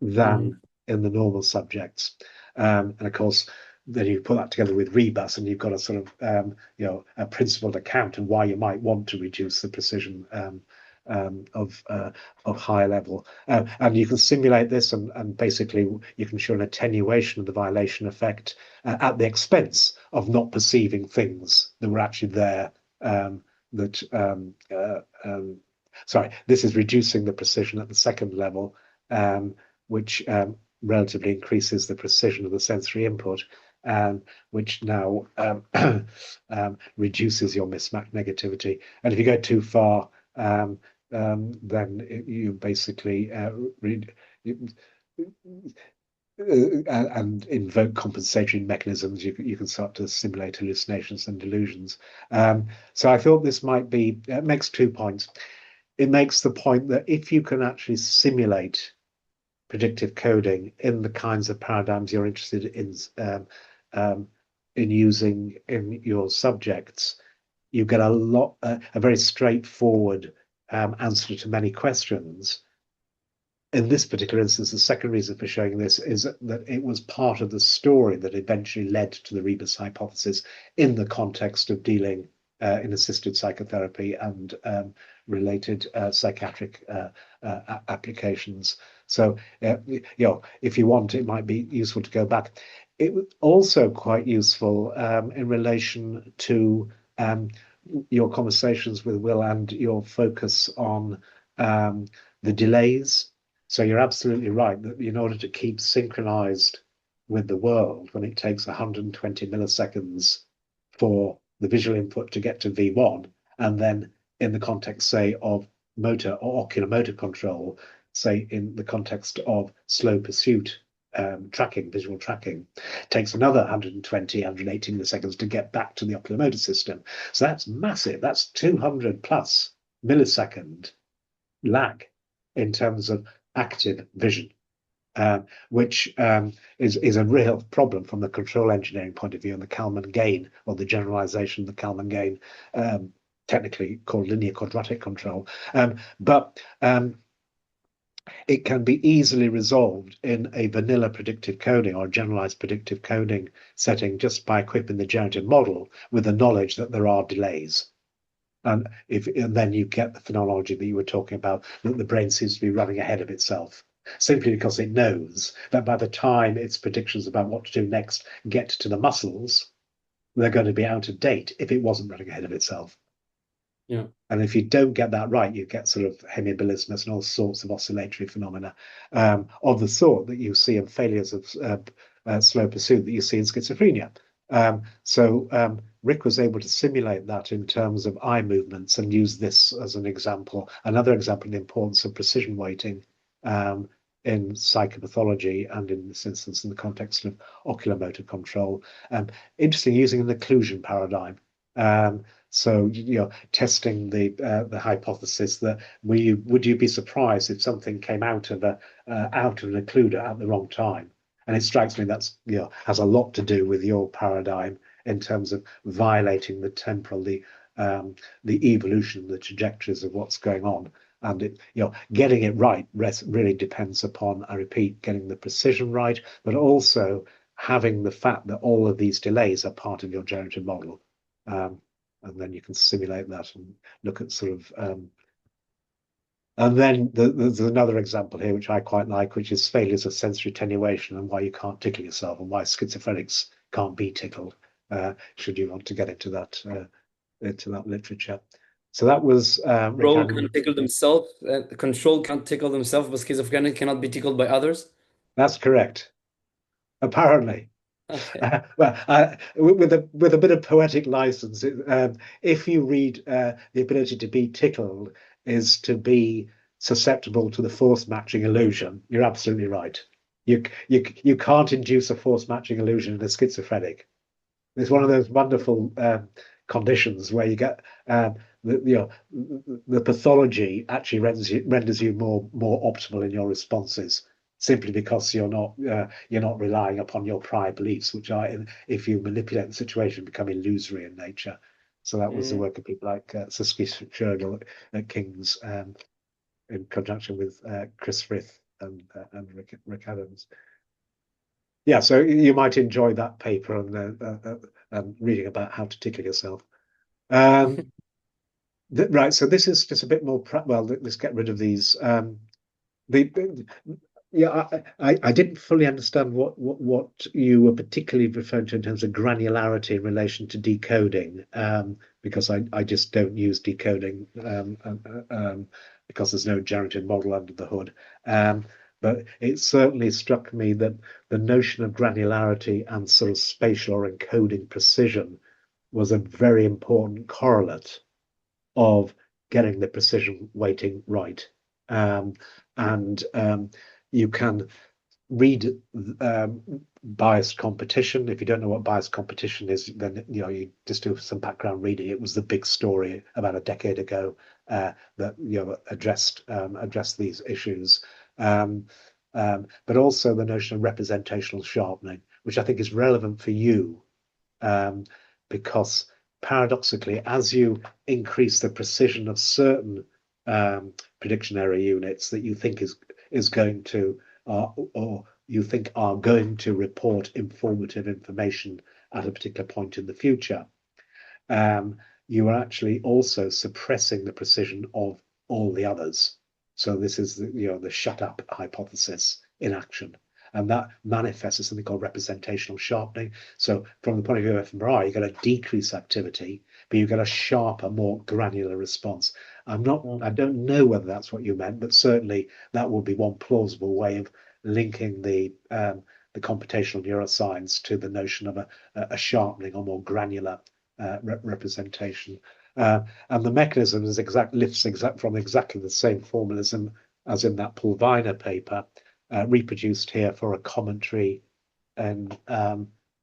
than in the normal subjects. And of course, then you put that together with rebus, and you've got a sort of a principled account of why you might want to reduce the precision of higher level. And you can simulate this, and basically you can show an attenuation of the violation effect at the expense of not perceiving things that were actually there. Sorry, this is reducing the precision at the second level, which relatively increases the precision of the sensory input, which now reduces your mismatch negativity. And if you go too far, then you basically and invoke compensatory mechanisms, you can start to simulate hallucinations and delusions. So I thought this might be, it makes 2 points. It makes the point that if you can actually simulate predictive coding in the kinds of paradigms you're interested in using in your subjects, you get a very straightforward answer to many questions. In this particular instance, the second reason for showing this is that it was part of the story that eventually led to the rebus hypothesis in the context of dealing in assisted psychotherapy and related psychiatric applications. So, if you want, it might be useful to go back. It was also quite useful in relation to your conversations with Will and your focus on the delays. So you're absolutely right that in order to keep synchronized with the world, when it takes 120 milliseconds for the visual input to get to V1, and then in the context, say, of motor or ocular motor control, say in the context of slow pursuit tracking, visual tracking, it takes another 120, 180 milliseconds to get back to the ocular motor system. So that's massive. That's 200 plus millisecond lack in terms of active vision, which is a real problem from the control engineering point of view, and the Kalman gain, or the generalization of the Kalman gain, technically called linear quadratic control. But it can be easily resolved in a vanilla predictive coding or generalized predictive coding setting just by equipping the generative model with the knowledge that there are delays. And then you get the phenomenology that you were talking about, that the brain seems to be running ahead of itself, simply because it knows that by the time its predictions about what to do next get to the muscles, they're going to be out of date if it wasn't running ahead of itself. Yeah. And if you don't get that right, you get sort of hemibilismus and all sorts of oscillatory phenomena of the sort that you see in failures of slow pursuit that you see in schizophrenia. So Rick was able to simulate that in terms of eye movements and use this as an example. Another example of the importance of precision weighting in psychopathology, and in this instance in the context of oculomotor control. Interesting, using an occlusion paradigm. So testing the hypothesis that would you be surprised if something came out of an occluder at the wrong time? And it strikes me that's has a lot to do with your paradigm in terms of violating the temporal, the evolution, the trajectories of what's going on. And getting it right really depends upon, I repeat, getting the precision right, but also having the fact that all of these delays are part of your generative model. And then you can simulate that and look at sort of and then there's another example here which I quite like, which is failures of sensory attenuation and why you can't tickle yourself, and why schizophrenics can't be tickled, should you want to get into that literature. So that was Control can tickle themselves. Control can't tickle themselves, but schizophrenic cannot be tickled by others. That's correct. Apparently. Okay. With a bit of poetic license, if you read the ability to be tickled is to be susceptible to the force matching illusion, you're absolutely right. You can't induce a force matching illusion in a schizophrenic. It's one of those wonderful conditions where you get the pathology actually renders you more optimal in your responses, simply because you're not relying upon your prior beliefs, which are, if you manipulate the situation, become illusory in nature. So that was the work of people like Susky Shergill at King's, in conjunction with Chris Frith and Rick Adams. Yeah, so you might enjoy that paper and reading about how to tickle yourself. Right, so this is just a bit more. Well, let's get rid of these. Yeah, I didn't fully understand what you were particularly referring to in terms of granularity in relation to decoding, because I just don't use decoding because there's no generative model under the hood. But it certainly struck me that the notion of granularity and sort of spatial or encoding precision was a very important correlate of getting the precision weighting right. And you can read biased competition. If you don't know what biased competition is, then you just do some background reading. It was the big story about a decade ago that addressed these issues. But also the notion of representational sharpening, which I think is relevant for you, because paradoxically, as you increase the precision of certain prediction error units that you think is going to or you think are going to report informative information at a particular point in the future, you are actually also suppressing the precision of all the others. So this is the shut up hypothesis in action. And that manifests as something called representational sharpening. So from the point of view of fMRI, you've got to decrease activity, but you've got a sharper, more granular response. I don't know whether that's what you meant, but certainly that would be one plausible way of linking the computational neuroscience to the notion of a sharpening or more granular representation. And the mechanism is lifts from exactly the same formalism as in that Pulviner paper, reproduced here for a commentary and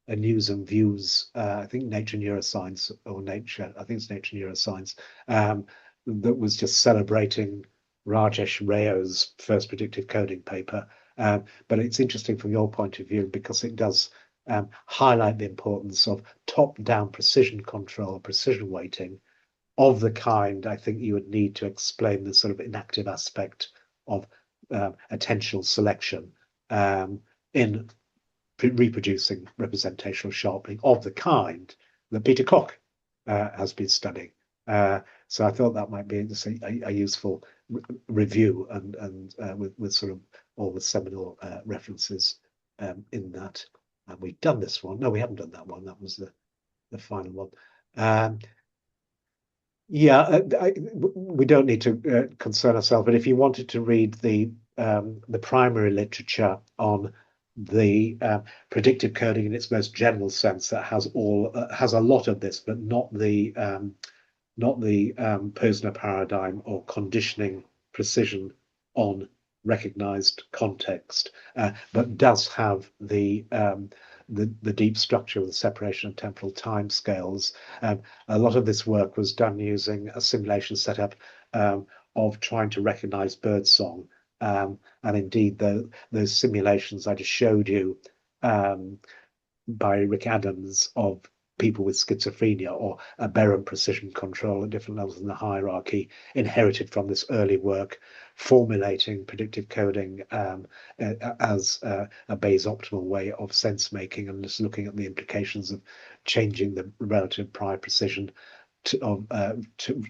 News and Views, I think Nature Neuroscience, or Nature, I think it's Nature Neuroscience, that was just celebrating Rajesh Rao's first predictive coding paper. But it's interesting from your point of view because it does highlight the importance of top-down precision control, precision weighting of the kind I think you would need to explain the sort of inactive aspect of attentional selection in reproducing representational sharpening of the kind that Peter Koch has been studying. So I thought that might be a useful review and with sort of all the seminal references in that. And we've done this one. No, we haven't done that one. That was the final one. Yeah, we don't need to concern ourselves, but if you wanted to read the primary literature on the predictive coding in its most general sense, that has a lot of this, but not the Posner paradigm or conditioning precision on recognized context, but does have the deep structure of the separation of temporal time scales. A lot of this work was done using a simulation setup of trying to recognize birdsong. And indeed, those simulations I just showed you by Rick Adams of people with schizophrenia or aberrant precision control at different levels in the hierarchy, inherited from this early work formulating predictive coding as a Bayes optimal way of sense making, and just looking at the implications of changing the relative prior precision to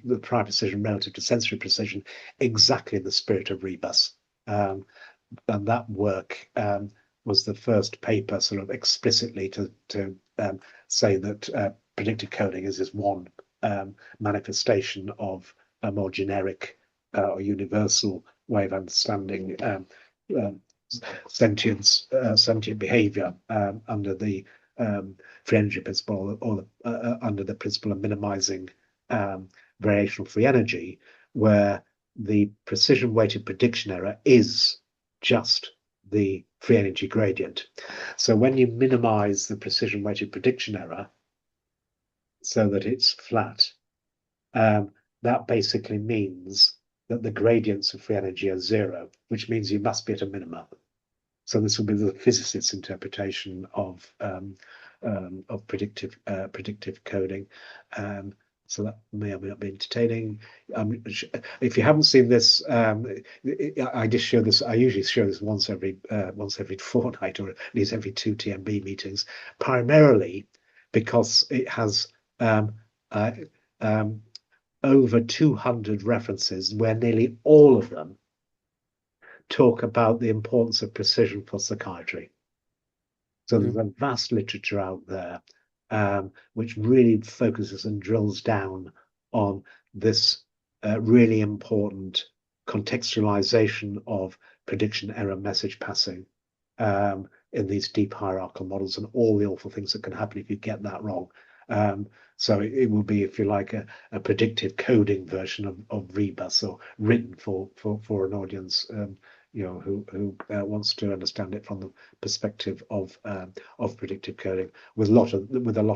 the prior precision relative to sensory precision, exactly in the spirit of Rebus. And that work was the first paper sort of explicitly to say that predictive coding is just one manifestation of a more generic or universal way of understanding sentient behavior under the free energy principle, or under the principle of minimizing variational free energy, where the precision weighted prediction error is just the free energy gradient. So when you minimize the precision weighted prediction error so that it's flat, that basically means that the gradients of free energy are zero, which means you must be at a minimum. So this will be the physicist's interpretation of predictive coding. So that may or may not be entertaining. If you haven't seen this, I just show this. I usually show this once every fortnight, or at least every 2 TMB meetings, primarily because it has over 200 references, where nearly all of them talk about the importance of precision for psychiatry. So there's a vast literature out there which really focuses and drills down on this really important contextualization of prediction error message passing in these deep hierarchical models, and all the awful things that can happen if you get that wrong. So it will be, if you like, a predictive coding version of Rebus, or written for an audience who wants to understand it from the perspective of predictive coding, with a lot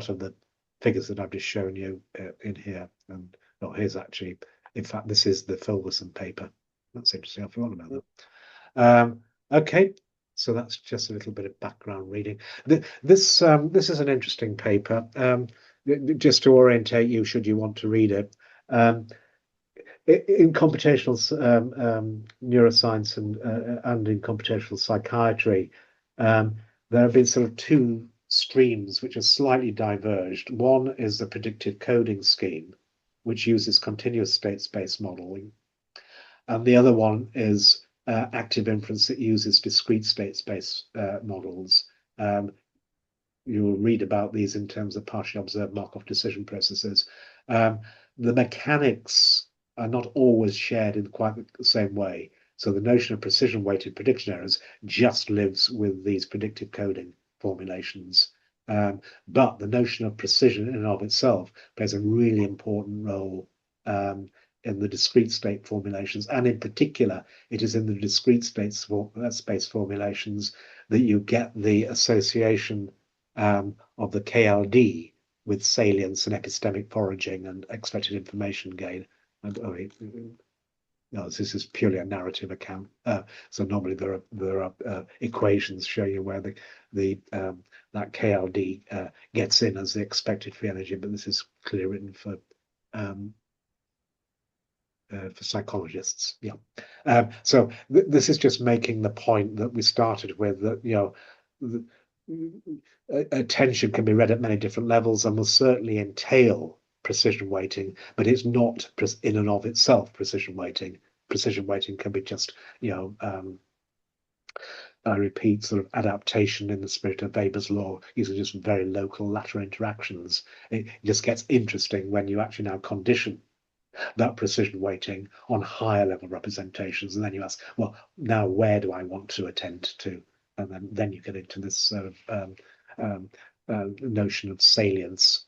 of the figures that I've just shown you in here. And here's actually, in fact, this is the Fulgerson paper. That's interesting. I forgot about that. Okay, so that's just a little bit of background reading. This is an interesting paper. Just to orientate you, should you want to read it. In computational neuroscience and in computational psychiatry, there have been sort of two streams which are slightly diverged. One is the predictive coding scheme, which uses continuous state space modeling, and the other one is active inference that uses discrete state space models. You'll read about these in terms of partially observed Markov decision processes. The mechanics are not always shared in quite the same way. So the notion of precision weighted prediction errors just lives with these predictive coding formulations. But the notion of precision in and of itself plays a really important role in the discrete state formulations. And in particular, it is in the discrete space formulations that you get the association of the KLD with salience and epistemic foraging and expected information gain. And this is purely a narrative account. So normally there are equations showing you where that KLD gets in as the expected free energy, but this is clearly written for psychologists. Yeah. So this is just making the point that we started with, that attention can be read at many different levels and will certainly entail precision weighting, but it's not in and of itself precision weighting. Precision weighting can be just, I repeat, sort of adaptation in the spirit of Weber's law, using just very local lateral interactions. It just gets interesting when you actually now condition that precision weighting on higher level representations, and then you ask, well, now where do I want to attend to? And then you get into this sort of notion of salience.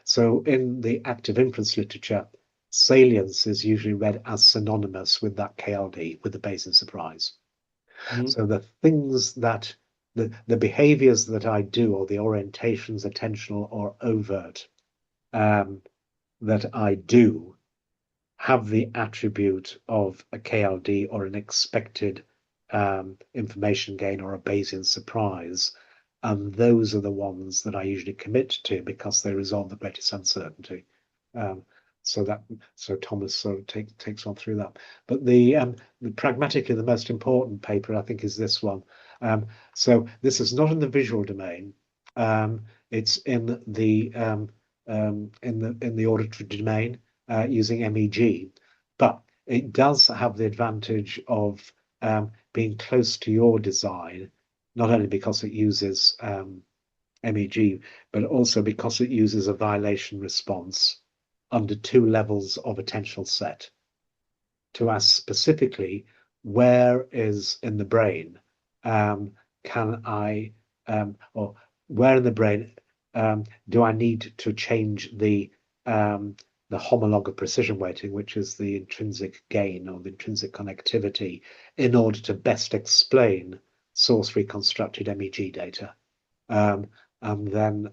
So in the active inference literature, salience is usually read as synonymous with that KLD, with the Bayesian surprise. So the things that the behaviors that I do, or the orientations, attentional or overt, that I do, have the attribute of a KLD or an expected information gain or a Bayesian surprise. And those are the ones that I usually commit to because they resolve the greatest uncertainty. So Thomas sort of takes on through that. But pragmatically, the most important paper, I think, is this one. So this is not in the visual domain. It's in the auditory domain, using MEG, but it does have the advantage of being close to your design, not only because it uses MEG, but also because it uses a violation response under 2 levels of attentional set to ask specifically, where is in the brain can I, or where in the brain do I need to change the homolog of precision weighting, which is the intrinsic gain or the intrinsic connectivity, in order to best explain source reconstructed MEG data. And then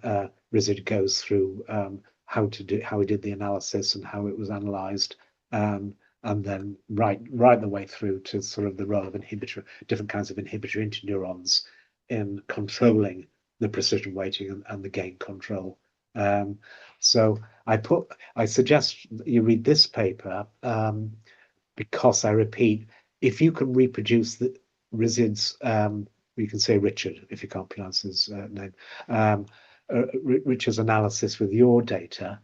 Rizid goes through how he did the analysis and how it was analyzed, and then right the way through to sort of the role of different kinds of inhibitory interneurons in controlling the precision weighting and the gain control. So I suggest you read this paper because, I repeat, if you can reproduce the Rizid's, you can say Richard if you can't pronounce his name, Richard's analysis with your data,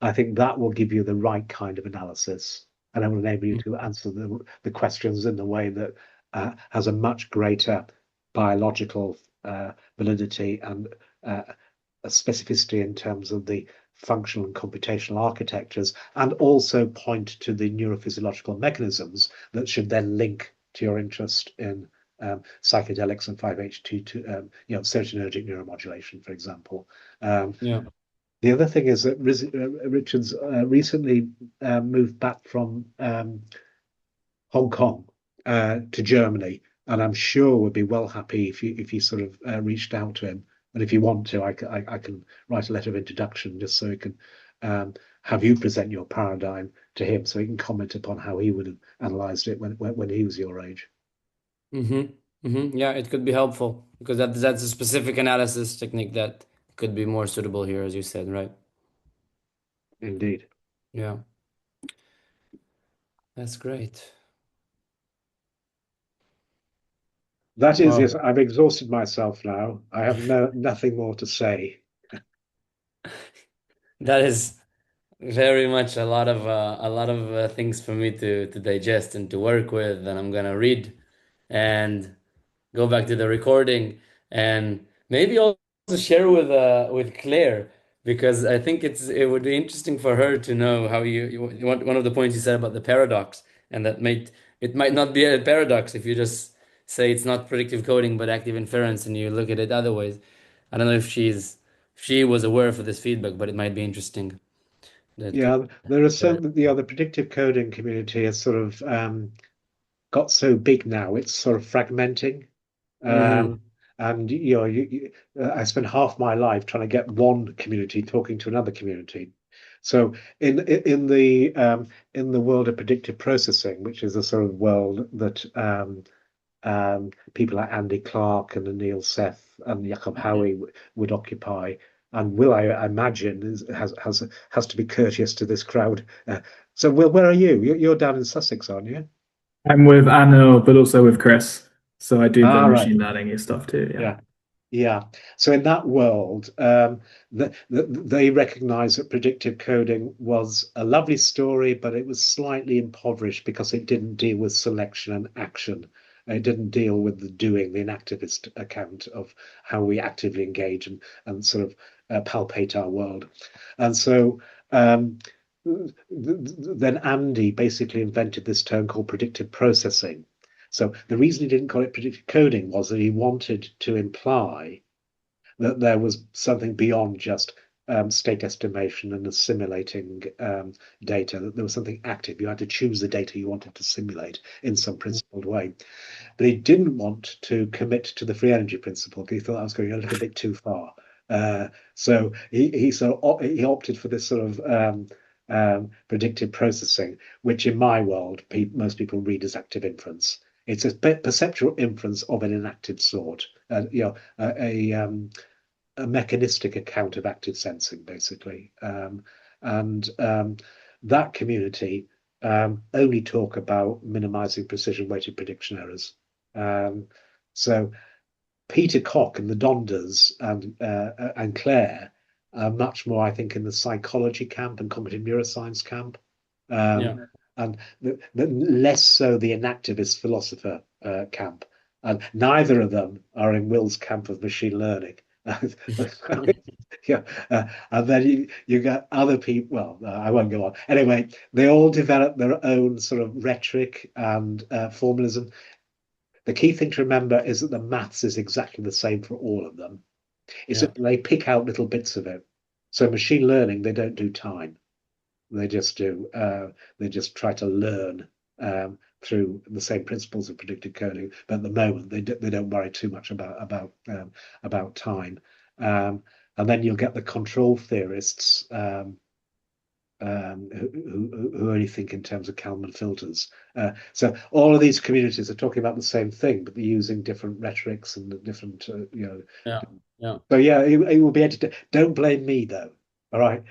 I think that will give you the right kind of analysis, and it will enable you to answer the questions in the way that has a much greater biological validity and a specificity in terms of the functional and computational architectures, and also point to the neurophysiological mechanisms that should then link to your interest in psychedelics and 5-HT2, serotonergic neuromodulation, for example. Yeah. The other thing is that Richard's recently moved back from Hong Kong to Germany, and I'm sure would be well happy if you sort of reached out to him. And if you want to, I can write a letter of introduction just so he can have you present your paradigm to him, so he can comment upon how he would have analyzed it when he was your age. Yeah, it could be helpful because that's a specific analysis technique that could be more suitable here, as you said, right? Indeed. Yeah. That's great. That is, Well, yes, I've exhausted myself now. I have nothing more to say. that is very much a lot of things for me to digest and to work with, and I'm gonna read and go back to the recording and maybe also share with Claire, because I think it would be interesting for her to know how you want one of the points you said about the paradox, and that it might not be a paradox if you just say it's not predictive coding but active inference and you look at it other ways. I don't know if she was aware of this feedback, but it might be interesting. Yeah, there are some, the predictive coding community has sort of got so big now, it's sort of fragmenting. And I spent half my life trying to get one community talking to another community. So in the world of predictive processing, which is a sort of world that people like Andy Clark and Anil Seth and Jacob Howie would occupy. And Will, I imagine, has to be courteous to this crowd. So, Will, where are you? You're down in Sussex, aren't you? I'm with Anil, but also with Chris. So I do the Ah, right. machine learning stuff too. Yeah. Yeah. Yeah. So in that world, they recognized that predictive coding was a lovely story, but it was slightly impoverished because it didn't deal with selection and action. It didn't deal with the doing, the inactivist account of how we actively engage and sort of palpate our world. And so um, then Andy basically invented this term called predictive processing. So the reason he didn't call it predictive coding was that he wanted to imply that there was something beyond just state estimation and assimilating data, that there was something active. You had to choose the data you wanted to simulate in some principled way. But he didn't want to commit to the free energy principle because he thought that was going a little bit too far. So he opted for this sort of predictive processing, which in my world most people read as active inference. It's a perceptual inference of an inactive sort, a mechanistic account of active sensing, basically. And that community only talk about minimizing precision weighted prediction errors. So Peter Koch and the Donders and Claire are much more, I think, in the psychology camp and cognitive neuroscience camp, Yeah. and less so the inactivist philosopher camp. And neither of them are in Will's camp of machine learning. Yeah, and then you get other people. Well, I won't go on. Anyway, they all develop their own sort of rhetoric and formalism. The key thing to remember is that the maths is exactly the same for all of them. It's Yeah. that they pick out little bits of it. So machine learning, they don't do time. They just do. They just try to learn through the same principles of predictive coding. But at the moment, they don't worry too much about time. And then you'll get the control theorists who only think in terms of Kalman filters. So all of these communities are talking about the same thing, but they're using different rhetorics and different, Yeah. Yeah. So yeah, it will be edited. Don't blame me though. All right,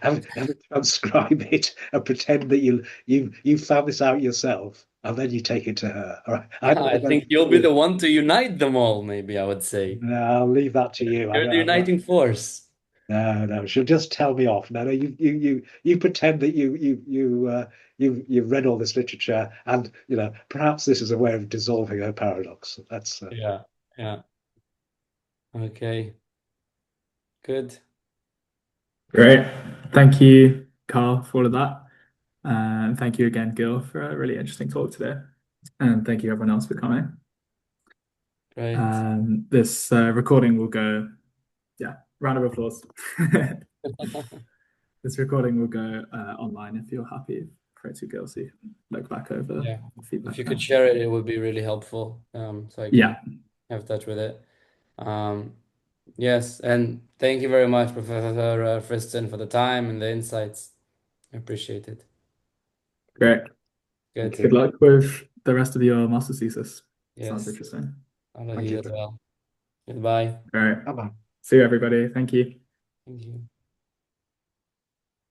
have to transcribe it and pretend that you found this out yourself, and then you take it to her. All right, I don't I want think anything you'll to be do with the it. one to unite them all, maybe I would say. No, I'll leave that to you. You're the uniting force. No, no, she'll just tell me off. No, no, you pretend that you've read all this literature, and perhaps this is a way of dissolving her paradox. That's Yeah. Yeah. Okay. Good. Great. Thank you, Carl, for all of that. And thank you again, Gil, for a really interesting talk today. And thank you, everyone else, for coming. Great. This recording will go, round of applause. This recording will go online if you're happy for it to go, so you can look back over Yeah. the feedback. If you could share it, it would be really helpful. So I Yeah, can have touch with it. Yes, and thank you very much, Professor Friston, for the time and the insights. I appreciate it. great. Good. thank Good you. luck with the rest of your master's thesis. Sounds Yes, interesting. I'll Thank you you. as well. Goodbye. All right. Bye bye. See you, everybody. Thank you. Thank you.